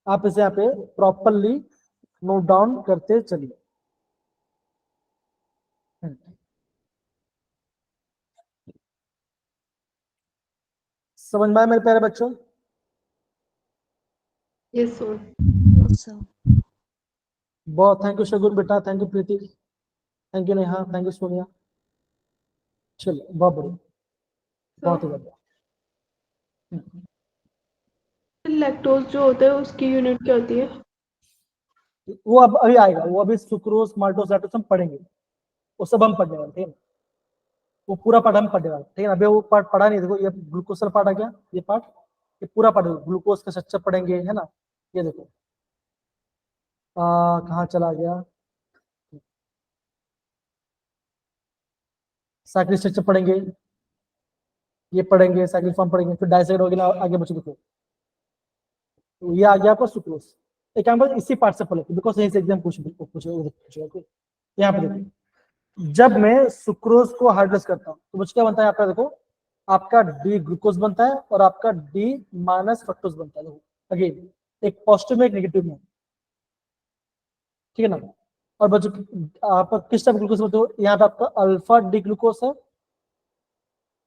आप इसे यहाँ पे प्रॉपरली नोट डाउन करते चलिए। समझ में आया मेरे प्यारे बच्चों? Yes, sir. Yes sir. बहुत थैंक यू शगुन बेटा, thank you Preeti, thank you Neha, thank you Sonia. चलिए बहुत बढ़िया, बहुत ही बढ़िया। लैक्टोज जो होता है उसकी यूनिट क्या होती है? वो अब अभी आएगा, वो अभी सुक्रोज, माल्टोज, लैक्टोज हम पढ़ेंगे, वो सब हम पढ़ने वाले हैं। वो पूरा पार्ट हम पढ़ने वाले, ठीक है ना। अभी वो पार्ट पढ़ा नहीं, देखो ये ग्लूकोज का पार्ट आ गया, ये पार्ट, ये पूरा पार्ट ग्लूकोज का स्ट्रक्चर पढ़ेंगे, है ना। ये देखो कहाँ चला गया, साइक्लिक स्ट्रक्चर पढ़ेंगे, ये पढ़ेंगे, साइक्लिक फॉर्म पढ़ेंगे, फिर डाइसाइड वगैरह आगे बच्चों देखो। तो ये आ गया आपका सुक्रोज। एक काम करो इसी पार्ट से पढ़ो, बिकॉज यहीं से एग्जाम पूछे। यहाँ पे देखो, जब मैं सुक्रोज को हार्डलेस करता हूँ तो मुझे क्या बनता है आपका, देखो आपका डी ग्लूकोज बनता है और आपका डी माइनस फ्रक्टोज बनता है। देखो अगेन एक पॉजिटिव में एक नेगेटिव में, ठीक है ना। और बच्चों आप किस टाइप ग्लूकोज बोलते हो, यहाँ पे आपका अल्फा डी ग्लूकोज है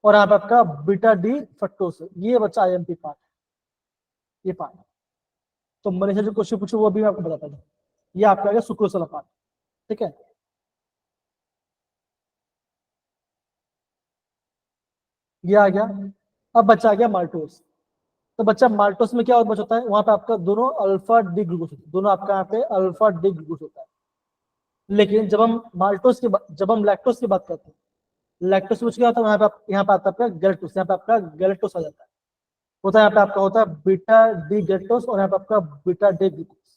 और यहाँ पे आपका बीटा डी फ्रक्टोज है। ये बच्चा आईएमपी पार्ट, ये पार्ट। तो मैंने जो क्वेश्चन पूछे वो भी मैं आपको बताता हूँ। ये आपका आ गया सुक्रोज वाला पार्ट, ठीक है। ये आ गया। अब बच्चा आ गया माल्टोस। तो बच्चा माल्टोस में क्या बच होता है, वहां पे आपका दोनों अल्फा डी ग्लूकोज होता है, दोनों आपका यहाँ पे अल्फा डी ग्लूकोज होता है। लेकिन जब हम माल्टोस की जब हम लैक्टोस की बात करते हैं, लैक्टोस में क्या होता है, यहाँ पे आता है आपका गैलेक्टोस, यहाँ पे आपका गैलेक्टोस आ जाता है। होता है यहाँ पे आपका होता है बीटा डी गैलेक्टोस और यहाँ पे आपका बीटा डी ग्लूकोज।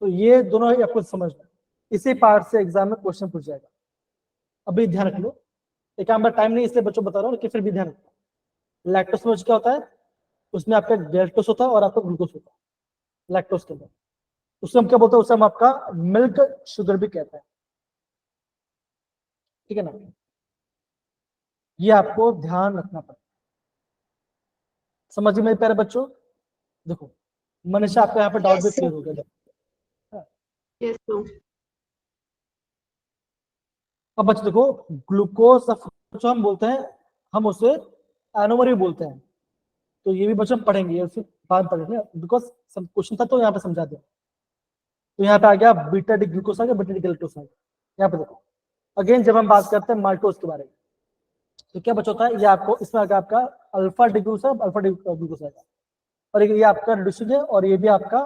तो ये दोनों ही आपको समझना है, इसी पार्ट से एग्जाम में क्वेश्चन पूछ जाएगा। अभी ध्यान रख लो, एक बार टाइम नहीं इसलिए बच्चों बता रहा हूँ कि फिर भी ध्यान रखो। लैक्टोस में क्या होता है, उसमें आपका गैलेक्टोस होता है और आपका ग्लूकोज होता है लैक्टोस के अंदर। उससे हम क्या बोलते हैं, उससे हम आपका मिल्क शुगर भी कहते हैं, ठीक है ना। ये आपको ध्यान रखना पड़ेगा। समझिए मेरे प्यारे बच्चों, देखो मनीषा आपका यहाँ पे डाउट भी क्लियर हो गया। Yes, sir. अब बच्चों देखो ग्लूकोज जो हम बोलते हैं, हम उसे एनोमर भी बोलते हैं। तो ये भी बच्चों हम पढ़ेंगे, उसके बाद पढ़ेंगे, बिकॉज क्वेश्चन था तो यहाँ पे समझा दिया। तो यहाँ पे आ गया बीटा डी ग्लूकोज आ गया, बीटा डी गैलेक्टोस आ गया। यहाँ पे देखो अगेन जब हम बात करते हैं माल्टोज के बारे में, तो क्या बचा होता है, ये आपको इसमें आगे आपका alpha D glucose, alpha D glucose आएगा, और ये आपका रिड्यूसिंग है और ये भी आपका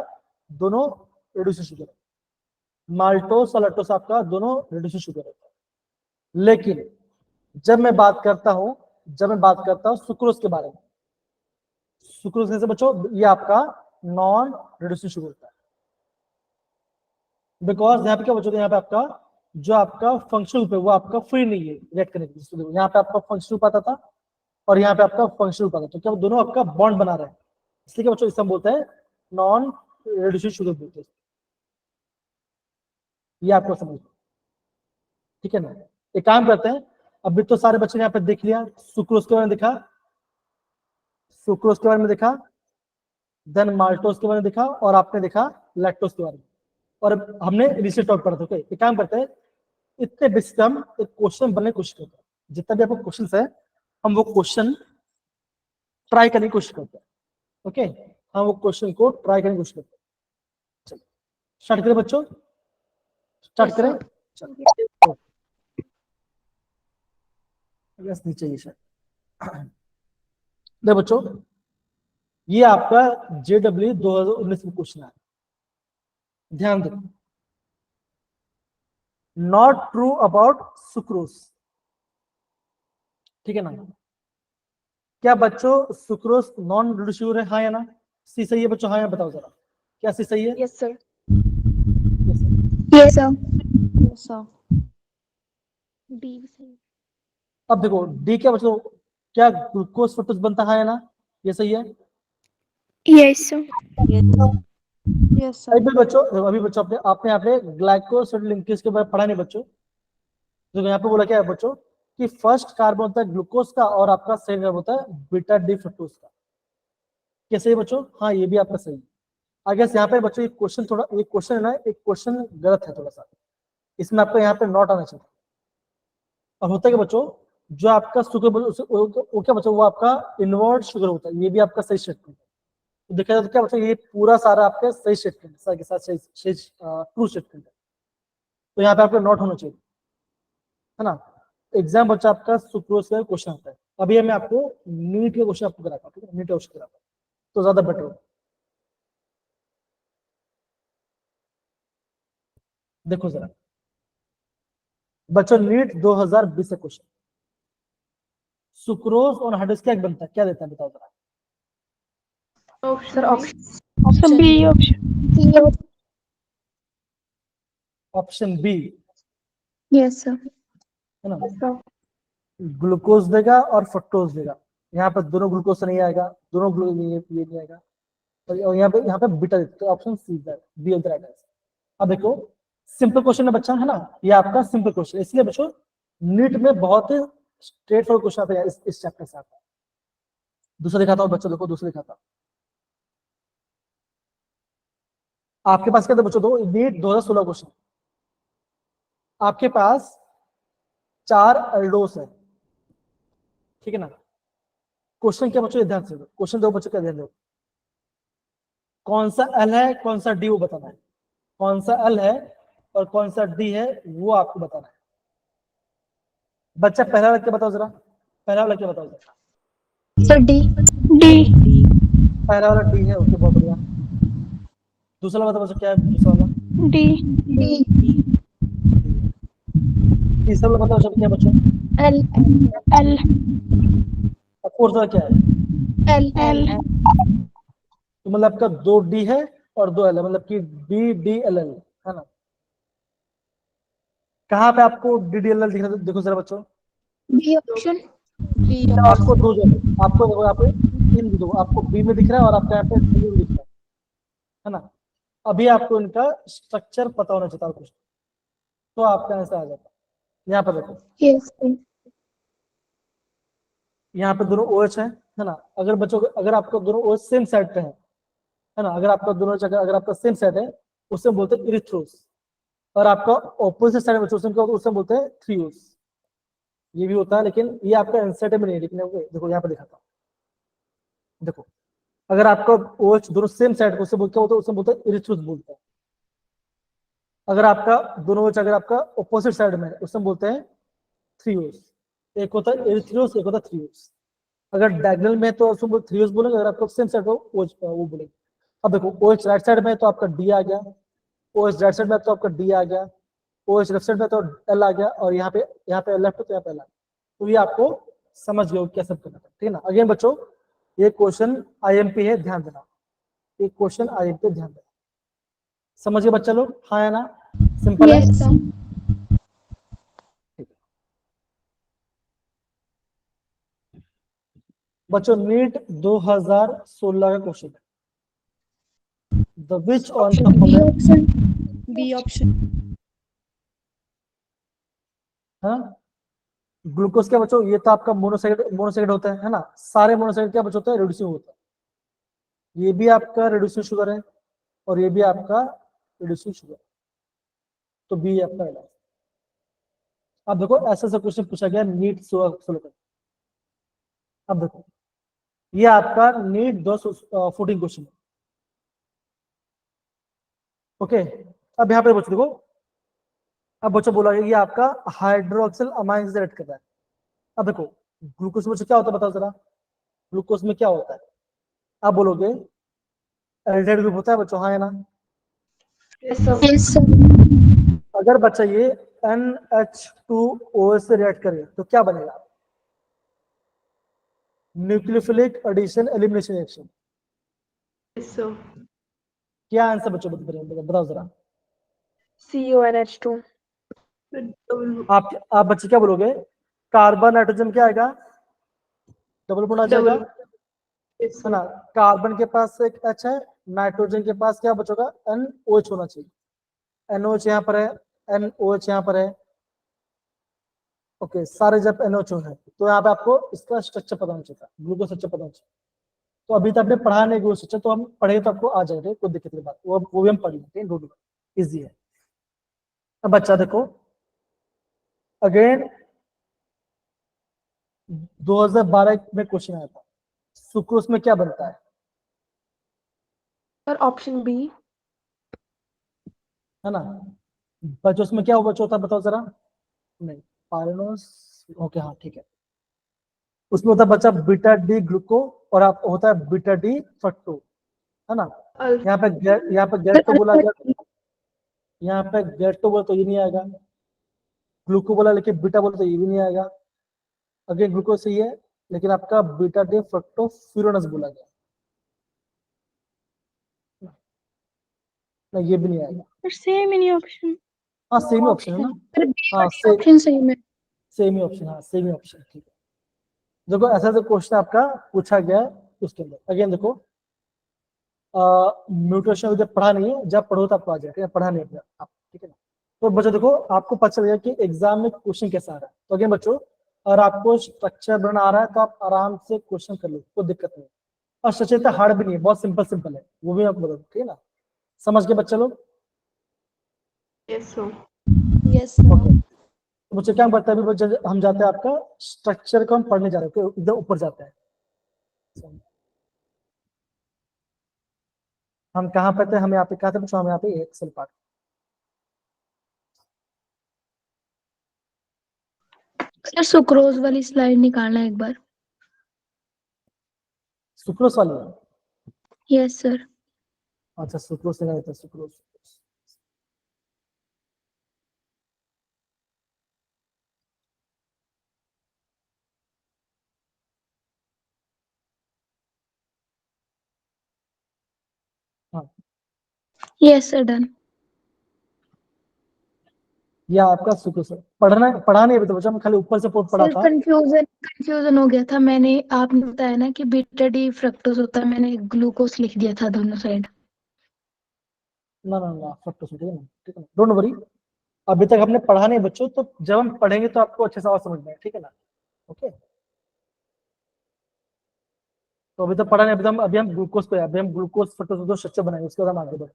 दोनों रिड्यूसिंग शुगर है। माल्टोस और लैक्टोस आपका दोनों रिड्यूसिंग शुगर है। लेकिन जब मैं बात करता हूं सुक्रोज के बारे में, सुक्रोज कैसे बच्चों, ये आपका नॉन रिड्यूसिंग शुगर होता है। बिकॉज यहाँ पे क्या बच्चों, यहाँ पे आपका जो आपका फंक्शनल ग्रुप है वो आपका फ्री नहीं है रिएक्ट करने के लिए। यहाँ पे आपका फंक्शनल ग्रुप आता था और यहाँ पे आपका फंक्शनल ग्रुप आता था, तो क्या दोनों आपका बॉन्ड बना रहे हैं, इसलिए क्या बच्चों इसे हम बोलते हैं नॉन रिड्यूसिंग शुगर बोलते हैं। ये आपको समझ, ठीक है ना। एक काम करते हैं, अभी तो सारे बच्चे ने यहाँ पे देख लिया, सुक्रोज के बारे में देखा, सुक्रोज के बारे में देखा, देन माल्टोज के बारे में देखा, और आपने देखा लैक्टोज के बारे में, और हमने रिसेट टॉप पढ़ा था। ओके एक काम करते हैं, इतने बेसिक हम एक क्वेश्चन बनने की कोशिश करते हैं, जितना भी आपको क्वेश्चन है हम वो क्वेश्चन ट्राई करने की कोशिश करते हैं। ओके हम वो क्वेश्चन को ट्राई करने की कोशिश करते हैं। चलो स्टार्ट करें बच्चों, स्टार्ट करें। चलो नीचे ये शायद देखो बच्चों, ये आपका JEE 2019 में क्वेश्चन है, ध्यान दो। नॉट ट्रू अबाउट सुक्रोज, ठीक है ना। क्या बच्चों सुक्रोज नॉन रिड्यूसिबल शुगर है, हाँ या ना। सी सही है बच्चों, हाँ या बताओ जरा, क्या सी सही है। Yes, sir. Yes sir. Yes, sir. D भी सही। अब देखो डी क्या बच्चों, क्या ग्लूकोज फ्रक्टोज बनता है, हाँ या ना, ये सही है। Yes sir. Yes, sir. अभी बच्चों आपने यहाँ पे ग्लाइकोसाइड लिंकेज के बारे में पढ़ा नहीं बच्चों। तो यहाँ पे बोला क्या है बच्चों कि फर्स्ट कार्बन होता है ग्लूकोज का और आपका सेकंड कार्बन होता है बीटा डी फ्रक्टोज का। क्या सही है बच्चों, हाँ ये भी आपका सही है। आगे यहाँ पे बच्चों एक क्वेश्चन थोड़ा, एक क्वेश्चन है ना, एक क्वेश्चन गलत है थोड़ा सा, इसमें आपको यहाँ पे नॉट आना चाहिए। और होता है कि बच्चों जो आपका शुगर वो क्या बच्चों, वो आपका इनवर्ट शुगर होता है, ये भी आपका सही स्टेटमेंट है। तो देखा जाए तो क्या बच्चों, ये पूरा सारा आपका सही स्टेटमेंट के साथ सही ट्रू स्टेटमेंट है। तो यहाँ पे आपको नॉट होना चाहिए, है ना। एग्जाम बच्चा आपका सुक्रोज का क्वेश्चन आता है। अभी मैं आपको नीट के क्वेश्चन आपको कराता हूँ, ठीक है, नीट का क्वेश्चन कराता हूँ तो ज्यादा बेटर होगा। देखो जरा बच्चों नीट 2020 से क्वेश्चन, सुक्रोज और हार्ड डिस्क क्या बनता है, क्या देता है बताओ जरा। Option Sir, B. option B. Option. Option B, yes sir. है ना, Yes, sir. ग्लूकोज देगा और फ्रक्टोज देगा। यहाँ पर दोनों ग्लूकोज से नहीं आएगा, दोनों ग्लूकोज ये नहीं आएगा, और यहाँ पे बीटा देते, तो option C B of the right answer. अब देखो सिंपल क्वेश्चन है बच्चा, है ना, ये आपका सिंपल क्वेश्चन, इसलिए बच्चों नीट में बहुत ही स्ट्रेट फॉरवर्ड क्वेश्चन आता है इस चैप्टर से आता है। दूसरा दिखाता हूँ बच्चों, देखो दूसरा दिखाता हूँ। आपके पास क्या था बच्चों, दो नीट 2016 क्वेश्चन, आपके पास 4 अल्डोस है, ठीक है ना। क्वेश्चन क्या बच्चों, ध्यान से क्वेश्चन दो बच्चों, क्या ध्यान दो, कौन सा एल है कौन सा डी वो बताना है, कौन सा एल है और कौन सा डी है वो आपको बताना है। बच्चा पहला वाला क्या बताओ जरा, पहला वाला क्या बताओ जरा। Sir D. D. पहला वाला डी है, ओके बहुत बढ़िया। दूसरा वाला बताओ बच्चा क्या है, दूसरा वाला। D. डी। तीसरा वाला बताओ बच्चा क्या है बच्चों, एल। L. और फोर्थ वाला क्या है। एल। L. तो मतलब आपका 2 डी है और 2 एल है, मतलब कि डी डी एल एल, है ना। कहाँ पे आपको डी डी एल एल दिख रहा है, देखो जरा बच्चों, बी ऑप्शन। B आपको option. दो जगह, आपको देखो यहाँ पे इन दो, आपको बी में दिख रहा है और आपको यहाँ पे डी में दिख रहा है ना। अभी आपको इनका स्ट्रक्चर पता होना चाहिए कुछ, तो आपका आंसर आ जाता है। यहाँ पर देखो, यस। यहाँ पे दोनों OH है ना। अगर बच्चों अगर आपका दोनों OH सेम साइड पे है ना, अगर आपका दोनों जगह अगर आपका सेम साइड है उससे बोलते हैं इरिथ्रोस, और आपका ऑपोजिट साइड बच्चों उससे बोलते हैं थ्रियोस। ये भी होता है, लेकिन ये आपका आंसर में नहीं है, लेकिन देखो यहाँ पे दिखाता हूँ, देखो अगर आपका OH दोनों सेम साइड को उससे बोलते हैं, उससे बोलते हैं इरिथ्रोस बोलते हैं। अगर आपका दोनों OH अगर आपका ऑपोजिट साइड में है उससे बोलते हैं थ्रियोस। एक होता है एरिथ्रियोस, एक होता है थ्रियोस। अगर डायगोनल में है तो उसको थ्रियोस बोलेंगे, अगर आपको सेम साइड हो वो बोलेंगे। अब देखो OH राइट साइड में है तो आपका डी आ गया, OH राइट साइड में है तो आपका डी आ गया, OH लेफ्ट साइड में तो एल आ गया, और यहाँ पे लेफ्ट है तो यहाँ पे एल आ गया। तो ये आपको समझ गए कैसे करना है, ठीक है ना। अगेन बच्चों ये क्वेश्चन IMP है, ध्यान देना, ये क्वेश्चन IMP ध्यान देना। समझ गए बच्चा लोग, हाँ या ना, सिंपल है। Yes sir. बच्चों नीट 2016 का क्वेश्चन है, the which on the be following, option. B option. हाँ ग्लूकोज क्या बच्चों, ये तो आपका मोनोसाइड होता है ना, सारे मोनोसाइड क्या बच्चों होता है, रिड्यूसिंग होता है। ये भी आपका रिड्यूसिंग शुगर है और ये भी आपका रिड्यूसिंग शुगर, तो बी आपका इलाज। अब देखो ऐसा सा क्वेश्चन पूछा गया नीट 16। अब देखो ये आपका नीट 214 क्वेश्चन है, ओके। अब यहाँ पे बच्चों देखो, अब बच्चों बोला ये आपका हाइड्रोक्सिल अमाइन से रिएक्ट कर रहा है। अब देखो ग्लूकोज में क्या होता है बताओ जरा, ग्लूकोज में क्या होता है, आप बोलोगे एल्डिहाइड ग्रुप होता है बच्चों, हाँ या ना। Yes, sir. Yes sir. अगर बच्चा ये NH2OH से रिएक्ट करे तो क्या बनेगा, nucleophilic addition elimination reaction. Yes, sir. क्या आंसर बच्चों बताओ जरा। CONH2. Double. आप बच्चे क्या बोलोगे, कार्बन नाइट्रोजन क्या आएगा, डबल बॉन्ड आ जाएगा, Double. Yes, है ना। sir. कार्बन के पास एक H है, नाइट्रोजन के पास क्या बचोगा, NOH होना चाहिए। NOH यहाँ पर है, NOH यहाँ पर है, ओके। सारे जब NOH है तो यहाँ पे आपको इसका स्ट्रक्चर पता होना चाहिए, ग्लूकोज स्ट्रक्चर पता होना चाहिए। तो अभी तक आपने पढ़ा नहीं ग्लूकोज स्ट्रक्चर, तो हम पढ़े तो आपको आ जाएगा, कोई दिक्कत नहीं बात, वो भी हम पढ़ लेंगे, डोंट वरी, इजी है। अब बच्चा देखो अगेन 2012 में क्वेश्चन आया था, सुक्रोज में क्या बनता है, Sir, option B. है ना। बच्चों उसमें क्या बच्चों होता है बताओ जरा, नहीं पायरेनोस, ओके हाँ ठीक है। उसमें होता है बच्चा बीटा डी ग्लूको और आप होता है बीटा डी फ्रक्टो, है ना। Alpha. यहाँ पे गेट तो बोला गया, यहाँ पे गेट तो बोला तो ये नहीं आएगा, ग्लूको बोला लेकिन बीटा बोला तो ये भी नहीं आएगा। अगेन ग्लूकोज सही है, लेकिन आपका बीटा डी फ्रक्टोफ्यूरोनस बोला गया। नहीं, ये भी नहीं आएगा। Same in option. हाँ सेम ही ऑप्शन है ना। फिर बी हाँ और डी ऑप्शन सही में। सेम ही ऑप्शन, हाँ सेम ही ऑप्शन, ठीक है। देखो ऐसा जो क्वेश्चन आपका पूछा गया है, उसके अंदर अगेन देखो, म्यूटेशन जब पढ़ा नहीं है, जब पढ़ो तब आ जाए, ठीक है, पढ़ा नहीं है आप, ठीक है ना। तो बच्चों देखो आपको पता चल गया कि एग्जाम में क्वेश्चन कैसा आ रहा है। तो अगेन बच्चों, अगर आपको स्ट्रक्चर बनाना आ रहा है तो आप आराम से क्वेश्चन कर लो, कोई दिक्कत नहीं। और स्ट्रक्चर इतना हार्ड भी नहीं है, बहुत सिंपल सिंपल है, वो भी आपको बता दूं, ठीक है ना। समझ के बच्चे लोग? Yes, sir. Yes, sir. Okay. तो बच्चे क्या करते हैं, अभी बच्चे हम जाते हैं आपका स्ट्रक्चर को हम पढ़ने जा रहे हैं, okay? एकदम ऊपर जाते हैं। हम कहाँ पे थे, हम यहाँ पे कहा था बच्चों, हम यहाँ पे एक्सेल पार्ट। सर सुक्रोज वाली स्लाइड निकालना एक बार। सुक्रोस वाली है? Yes sir. अच्छा सुक्रोस से था, सुक्रोस। हाँ यस सर डन। ये आपका सुक्रोस है। पढ़ा नहीं अभी तो बच्चा, मैं खाली ऊपर से पढ़ा सर था। कंफ्यूजन हो गया था, मैंने आपने बताया ना कि बीटा डी फ्रक्टोज होता है, मैंने ग्लूकोज लिख दिया था दोनों साइड। ना ना ना, फ्रक्टोस, ठीक है ना, ठीक है ना, डोंट वरी। अभी तक हमने पढ़ा नहीं बच्चों, तो जब हम पढ़ेंगे तो आपको अच्छे से और समझ में आएगा, ठीक है ना। ओके, तो अभी तो पढ़ा नहीं, अभी हम ग्लूकोज पे, अभी हम ग्लूकोज फ्रक्टोज दो स्ट्रक्चर बनाएंगे, उसके बाद हम आगे बढ़ेंगे।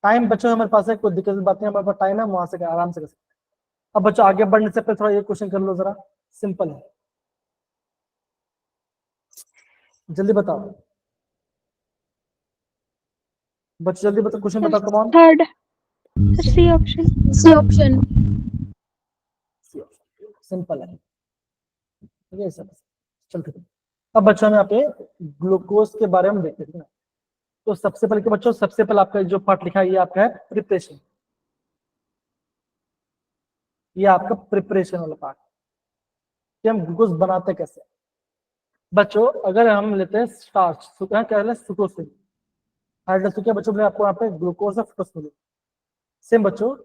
टाइम बच्चों हमारे पास है, कोई दिक्कत की बात नहीं, हमारे पास टाइम है, हम वहां से आराम से कर सकते हैं। अब बच्चों आगे बढ़ने से पहले थोड़ा ये क्वेश्चन कर लो जरा, सिंपल है, जल्दी बताओ बच्चों, जल्दी बताओ, क्वेश्चन बताओ, come on. Third. C option. C option. Simple है, ठीक है सर, चलते हैं। अब बच्चों हम यहाँ पे ग्लूकोज के बारे में देखते हैं ना। तो सबसे पहले के बच्चों, सबसे पहले आपका जो पार्ट लिखा है ये आपका है प्रिपरेशन। ये आपका प्रिपरेशन वाला पार्ट, कि हम ग्लूकोज बनाते कैसे। बच्चों अगर हम लेते हैं स्टार्च, क्या कहते हैं, सुक्रोज से हाइड्रोस, क्या बच्चों मैंने आपको यहाँ पे ग्लूकोज और फ्रक्टोज मिले। सेम बच्चों,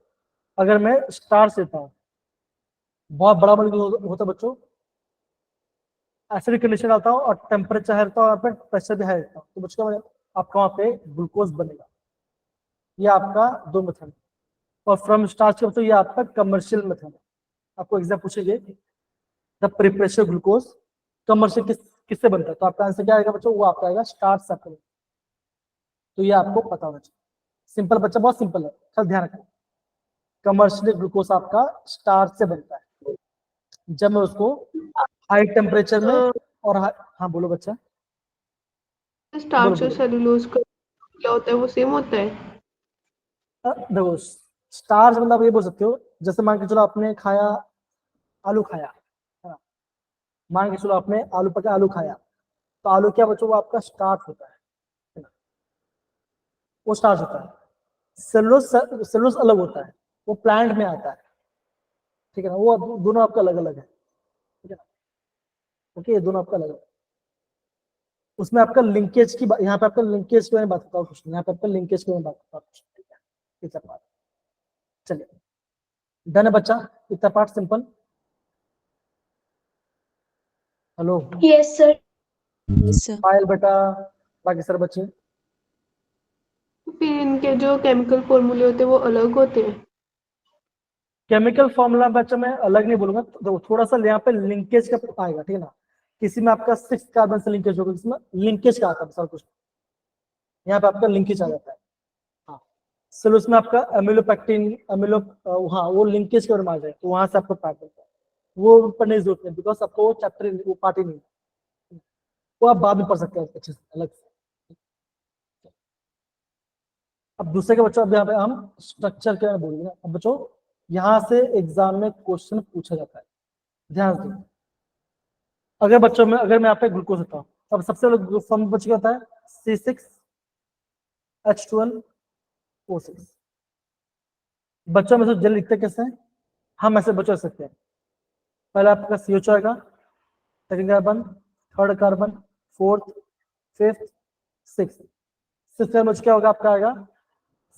अगर मैं स्टार्च लेता हूँ, बहुत बड़ा मॉलिक्यूल होता है बच्चों, एसिडिक कंडीशन आता हूँ और टेम्परेचर हाई रहता है, और प्रेशर भी हाई रहता है, तो बच्चों आपका वहाँ पे ग्लूकोज बनेगा। ये आपका दो मेथड है। और फ्रॉम स्टार्च के बच्चों ये आपका कमर्शियल मेथड है। आपको एग्जाम पूछेंगे द प्रिपरेशन ग्लूकोज कमर्शियल किससे बनता है, तो आपका आंसर क्या आएगा बच्चों, वो आपका आएगा स्टार्च से आपका। तो ये आपको पता होना चाहिए, सिंपल बच्चा, बहुत सिंपल है, कल ध्यान रखना। कमर्शियल ग्लूकोज आपका स्टार्च से बनता है, जब मैं उसको हाई टेम्परेचर में और हाँ बोलो बच्चा। स्टार्च और बोलो। सेलुलोज का क्या होता है, वो सेम होता है? देखो स्टार्च मतलब ये बोल सकते हो, जैसे मान के चलो आपने खाया, आलू खाया, है ना? मान के चलो आपने आलू पका, आलू खाया, तो आलू क्या बच्चों, वो आपका स्टार्च होता है ना? वो स्टार्च होता है। सेलुलोज, सेलुलोज अलग होता है, वो प्लांट में आता है, ठीक है ना, वो दोनों आपका अलग अलग है, ठीक है ना। ओके, ये दोनों आपका अलग है। उसमें आपका लिंकेज की यहाँ पे आपका लिंकेज के बारे में बात करता हूँ कुछ, यहाँ पे आपका लिंकेज के बारे में बात करता हूँ कुछ, ठीक है, इतना पार्ट। चलिए डन है बच्चा, इतना part simple. Hello yes sir. Yes, sir. पायल बेटा, बाकी सर बच्चे। फिर इनके जो केमिकल फॉर्मूले होते हैं वो अलग होते हैं? केमिकल फॉर्मूला बच्चा मैं अलग नहीं बोलूंगा, तो थोड़ा सा यहाँ पे लिंकेज का आएगा, ठीक है ना। किसी में आपका 6 कार्बन से लिंकेज होगा, किसी में लिंकेज का आता है सब कुछ, यहाँ पे आपका लिंकेज आ जाता है। हाँ चलो, उसमें आपका अमिलोपेक्टिन, हाँ वो लिंकेज के बारे में आ जाए, तो वहां से आपको पार्ट मिलता है, वो पढ़ने की जरूरत नहीं, बिकॉज आपको वो चैप्टर, वो पार्ट ही नहीं है, वो आप बाद में पढ़ सकते हैं अच्छे से अलग से। अब दूसरे के बच्चों, अब यहाँ पे हम स्ट्रक्चर के बारे में बोलेंगे। अब बच्चों यहाँ से एग्जाम में क्वेश्चन पूछा जाता है, ध्यान से। अगर बच्चों में, अगर मैं यहाँ पे ग्लूकोज होता हूँ, अब सबसे पहले फॉर्म बच्चे होता है C6H12O6। बच्चों में से जल्दी लिखते कैसे हैं, हम ऐसे बच्चों सकते हैं। पहला आपका CH आएगा, second carbon, third carbon, fourth, fifth, six carbon क्या होगा आपका आएगा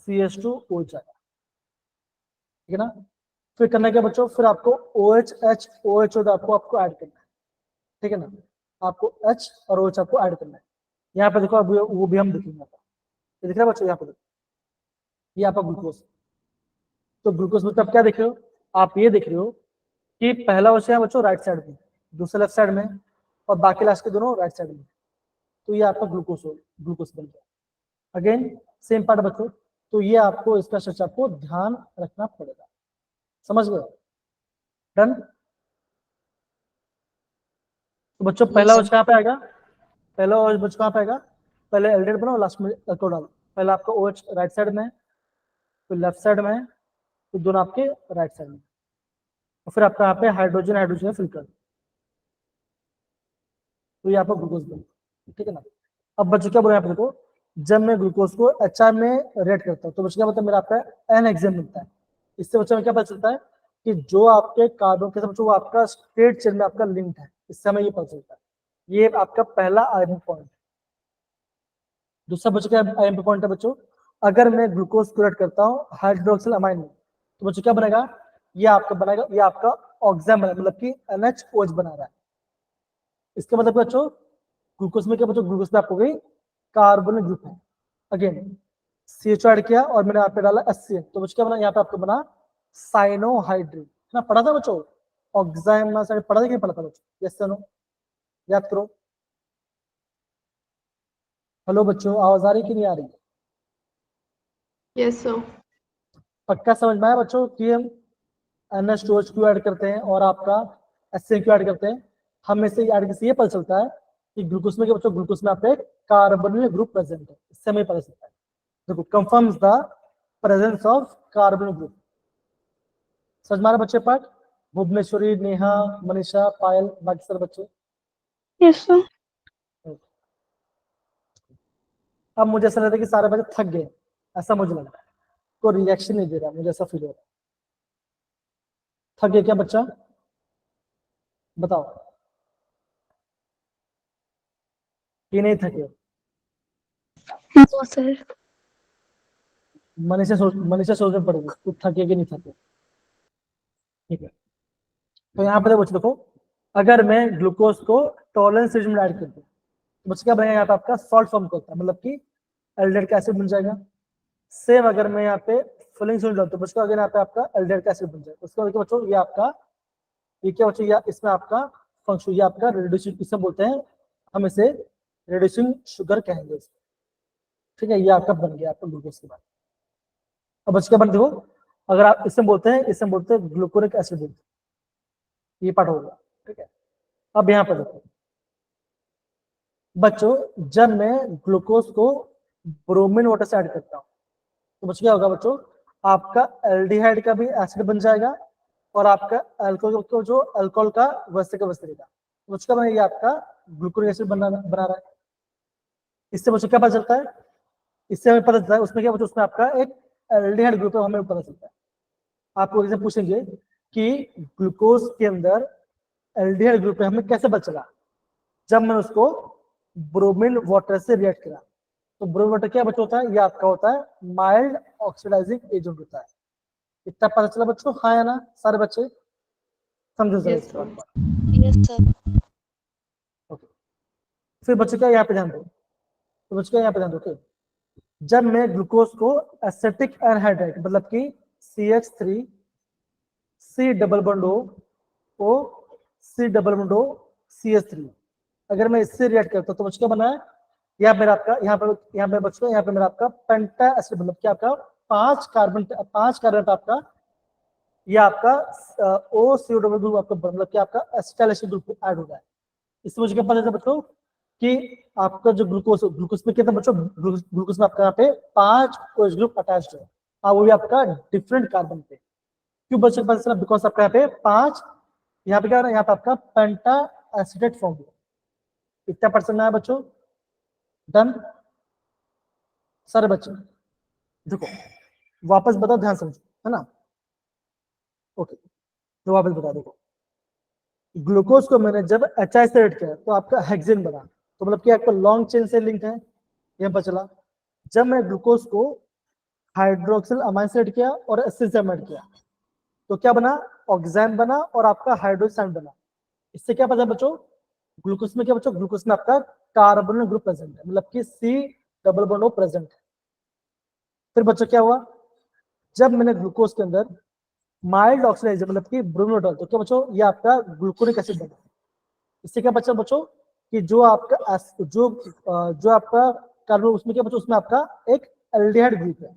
CH2OH आएगा, ठीक है ना। फिर करना क्या बच्चों, फिर आपको OH होगा, आपको ऐड करना है, ठीक है ना। आपको H और OH आपको ऐड करना है। यहाँ पे देखो अभी वो भी हम देखेंगे, ये दिख रहा है बच्चों, यहाँ पे देखो, ये आपका ग्लूकोज। तो ग्लूकोज में आप क्या देख रहे हो, आप ये देख रहे हो कि पहला OH है बच्चों राइट साइड में, दूसरा लेफ्ट साइड में, और बाकी लास्ट के दोनों राइट साइड में। तो ये आपका ग्लूकोज बन गया। अगेन सेम पार्ट बच्चों, तो ये आपको इसका स्ट्रक्चर आपको ध्यान रखना पड़ेगा, समझ गए। डन। तो बच्चों पहला OH कहाँ पे आएगा, पहला OH बच्चों कहाँ पे आएगा, पहले एल्डिहाइड बनाओ, लास्ट में अल्कोहल डालो। पहला आपका OH राइट साइड में, फिर लेफ्ट साइड में, फिर दोनों आपके राइट साइड में, और फिर आपका यहाँ पे हाइड्रोजन फिल कर, तो ये आपका ग्लूकोज बन, ठीक है ना। अब बच्चों क्या बोले यहाँ पे देखो, जब मैं ग्लूकोज को HR में रेड करता हूँ तो बच्चों क्या मतलब मेरा आपका N हेक्सेन मिलता है। इससे बच्चों में क्या पता चलता है कि जो आपके कार्बन के साथ बच्चों वो आपका स्ट्रेट चेन में आपका लिंक है, इससे हमें ये पता चलता है। ये आपका पहला आयरन पॉइंट। दूसरा बच्चों क्या आयरन पॉइंट है बच्चों, अगर मैं ग्लूकोज को रेड करता हूँ हाइड्रोक्सिल अमाइन में, तो बच्चों क्या बनेगा, ये आपका ऑक्सीजन बनेगा, मतलब कि NHOH बना रहा है। इसका मतलब बच्चों ग्लूकोज में क्या बच्चों, ग्लूकोज में आपको गई कार्बोनिल ग्रुप है। अगेन CH ऐड किया और मैंने यहाँ पे डाला HCl, तो बच्चों क्या बना, यहाँ पे आपको बना साइनोहाइड्रेट, है ना। पढ़ा था बच्चों ऑक्सीजन पढ़ा था कि नहीं पढ़ा था बच्चों, यस नो, याद करो। हेलो बच्चों, आवाज आ रही कि नहीं आ रही? Yes, sir. पक्का समझ में आया बच्चों कि हम NH2OH क्यों ऐड करते हैं और आपका HCl क्यों ऐड करते हैं? हमें से ऐड किसी ये पता चलता है कि ग्लूकोज में क्या बच्चों, ग्लूकोज में आपका एक कार्बोनिल ग्रुप प्रेजेंट है, इससे हमें पता चलता है। देखो confirms the presence of carbonyl group. समझ में आ रहा बच्चे पार्ट? भुवनेश्वरी, नेहा, मनीषा, पायल, बाकी सारे बच्चे। Yes, sir. अब मुझे ऐसा लगता है कि सारे बच्चे थक गए, ऐसा मुझे लग रहा है, कोई रिएक्शन नहीं दे रहा, मुझे ऐसा फील हो रहा है। थक गए क्या बच्चा, बताओ कि नहीं थके? No sir. मनीषा सोचना पड़ेगी तू थके कि नहीं थके, ठीक है। तो यहाँ पे देखो, अगर मैं ग्लूकोज को टॉलरेंस रिजिम में ऐड कर दूं तो बच्चे क्या बनेगा, यहाँ पे आपका सॉल्ट फॉर्म करता है, मतलब कि एल्डिहाइड का एसिड बन जाएगा। सेम अगर मैं यहाँ पे फिलिंग सोल्यूशन डालता हूं तो बच्चों अगर यहाँ पे आपका एल्डिहाइड का एसिड बन जाएगा। उसके बाद बच्चों ये आपका, ये क्या बच्चों, ये इसमें आपका फंक्शन, ये आपका रिड्यूसिंग, इसे बोलते हैं हम इसे रिड्यूसिंग शुगर कहेंगे इसको, ठीक है। ये आपका बन गया आपका ग्लूकोज के बाद। अब बच्चे क्या बन देखो, अगर आप इसमें बोलते हैं ग्लूकोरिक एसिड बोलते हैं, ये पार्ट हो गया, ठीक है। अब यहाँ पर देखो बच्चों, जब मैं ग्लूकोज को ब्रोमीन वाटर से ऐड करता हूँ तो बच्चों क्या होगा बच्चों, आपका एल्डिहाइड का भी एसिड बन जाएगा और आपका अल्कोहल को जो अल्कोहल का वैसे का वैसे रहेगा। तो बच्चों का ये आपका ग्लूकोरिक एसिड बना रहा है। इससे बच्चों क्या पता चलता है, इससे हमें पता चलता है उसमें क्या बच्चों, उसमें आपका एक एल्डिहाइड ग्रुप है, हमें पता चलता है। आपको एग्जाम पूछेंगे कि ग्लूकोज के अंदर एल्डिहाइड ग्रुप है, हमें कैसे पता चला, जब मैं उसको ब्रोमीन वाटर से रिएक्ट करा। तो ब्रोमीन वाटर क्या बच्चों होता है, ये आपका होता है माइल्ड ऑक्सीडाइजिंग एजेंट होता है। इतना पता चला बच्चों, हाँ या ना सारे बच्चे, समझो जरा Yes, इस sir. बात को। Yes, sir. ओके, फिर बच्चों क्या यहाँ पे ध्यान दो, तो बच्चों क्या यहाँ पे ध्यान दो, ओके। जब मैं ग्लूकोज को एसिटिक एनहाइड्राइड मतलब कि CH3 C double bond O C double bond O CH3, अगर मैं इससे रिएक्ट करता हूं तो बच्चों क्या बना है, यहाँ मेरा आपका, यहाँ पे बच्चों, यहाँ पे मेरा आपका पेंटा एसिड, मतलब कि आपका 5 कार्बन पे आपका, ये आपका OCO डबल ग्रुप आपका, मतलब कि आपका एसिटाइल एसिड ग्रुप ऐड हो रहा है। इससे मुझे क्या पता चलता बच्चों कि आपका जो ग्लूकोज में कितना बच्चों, ग्लूकोज में आपका यहाँ पे 5 OH ग्रुप अटैच्ड है, और वो भी आपका डिफरेंट कार्बन पे। क्यों बच्चों पता चला, बिकॉज आपका यहाँ पे 5, यहाँ पे क्या है, यहाँ पे आपका पेंटा एसिडेट फॉर्म हुआ। इतना परसेंट आया बच्चों, डन सारे बच्चे। देखो वापस बताओ, ध्यान समझो, है ना। ओके, तो वापस बता देखो, ग्लूकोज को मैंने जब HI से ऐड किया तो आपका हेक्सेन बना, तो मतलब कि आपका लॉन्ग चेन से लिंक है, ये पता चला। जब मैं ग्लूकोज को हाइड्रोक्सिल अमाइन से ऐड किया और एसिड से ऐड किया तो क्या बना, ऑक्सीजन बना और आपका हाइड्रोक्साइड बना। इससे क्या पता बच्चों, ग्लूकोज में क्या बच्चों, ग्लूकोज में आपका कार्बोनिल ग्रुप प्रेजेंट है, मतलब कि C+O प्रेजेंट है। फिर बच्चों क्या हुआ, जब मैंने ग्लूकोज के अंदर माइल्ड ऑक्सीडाइजर मतलब कि ब्रोमीन डाल, तो क्या बच्चों, ये आपका ग्लूकोनिक एसिड बना। इससे क्या बच्चा बच्चों कि जो आपका जो आपका कार्बन उसमें क्या बच्चों, उसमें आपका एक एल्डिहाइड ग्रुप है।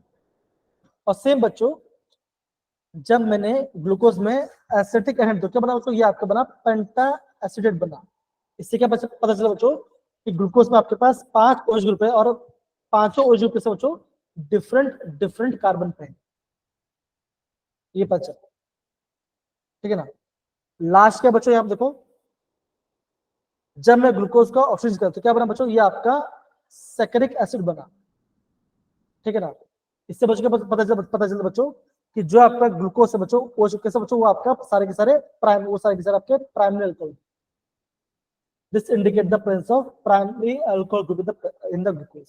और सेम बच्चों जब मैंने ग्लूकोज में एसिटिक एसिड, तो क्या बना बच्चों, ये आपका बना पेंटा एसिडेट बना। इससे क्या पता चला बच्चों कि ग्लूकोज में आपके पास 5 OH ग्रुप है और 5 OH ग्रुप से बच्चों डिफरेंट कार्बन पे है, ये पता चला, ठीक है ना। लास्ट क्या बच्चों, यहाँ देखो, जब मैं ग्लूकोज का ऑक्सीजन करता तो क्या बना बच्चों, ये आपका सैकरिक एसिड बना, ठीक है ना। इससे बच्चों क्या पता चला बच्चों कि जो आपका ग्लूकोज है बच्चों, वो कैसे बच्चों, वो आपका सारे के सारे आपके primary alcohol. This indicate the presence of primary alcohol group in the glucose,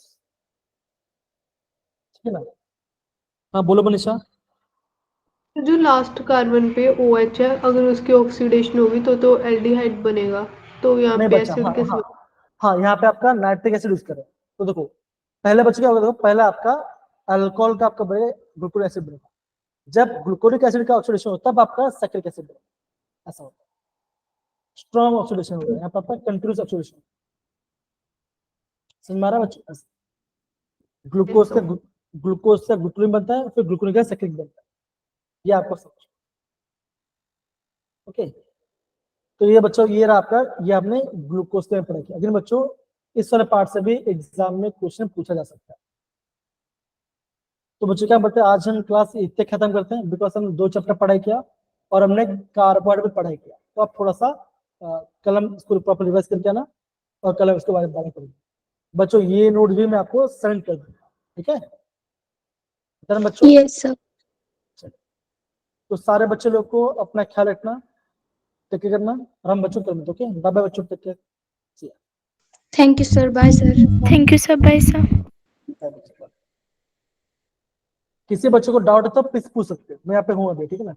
ठीक है ना। हाँ बोलो मनीषा। जो लास्ट कार्बन पे OH है, अगर उसकी ऑक्सीडेशन होगी तो एल्डिहाइड बनेगा, तो यहाँ नहीं पे बच्चा, एसिड हाँ कैसे हाँ हाँ, यहाँ पे आपका नाइट्रिक एसिड यूज करें। तो देखो पहले बच्चे क्या होगा, देखो पहले आपका अल्कोहल का आपका ग्लूकोनिक एसिड बनेगा, जब ग्लूकोनिक एसिड का ऑक्सीडेशन होता है तब आपका सैकरिक एसिड बनेगा, ऐसा होता है। स्ट्रॉन्ग ऑक्सीडेशन होगा यहाँ पर आपका कंटिन्यूस ऑक्सीडेशन। समझ में आ रहा है बच्चों, ग्लूकोज से ग्लूकोनिक बनता है, फिर ग्लूकोनिक का सैकरिक बनता है, ये आपको समझ, ओके। तो ये बच्चों ये रहा आपका, ये आपने ग्लूकोज में पढ़ा किया। अगर बच्चों इस वाले पार्ट से भी एग्जाम में क्वेश्चन पूछा जा सकता है। तो बच्चों क्या बोलते हैं, आज हम क्लास इतने खत्म करते हैं, बिकॉज हम 2 चैप्टर पढ़ाई किया और हमने कार्बोहाइड्रेट भी पढ़ाई किया। तो आप थोड़ा सा कल हम इसको प्रॉपर रिवाइज करके आना और कल हम इसके बारे में बात करेंगे। बच्चों ये नोट भी मैं आपको सेंड कर दूंगा, ठीक है डन बच्चों। Yes sir. तो सारे बच्चे लोग को अपना ख्याल रखना, टेक केयर करना, और हम बच्चों कर ओके, बाय बाय बच्चों, take care, thank you sir, bye sir. Thank you, sir. Bye, sir. किसी बच्चे को डाउट है तो प्लीज पूछ सकते हो, मैं यहाँ पे हूँ अभी, ठीक है ना।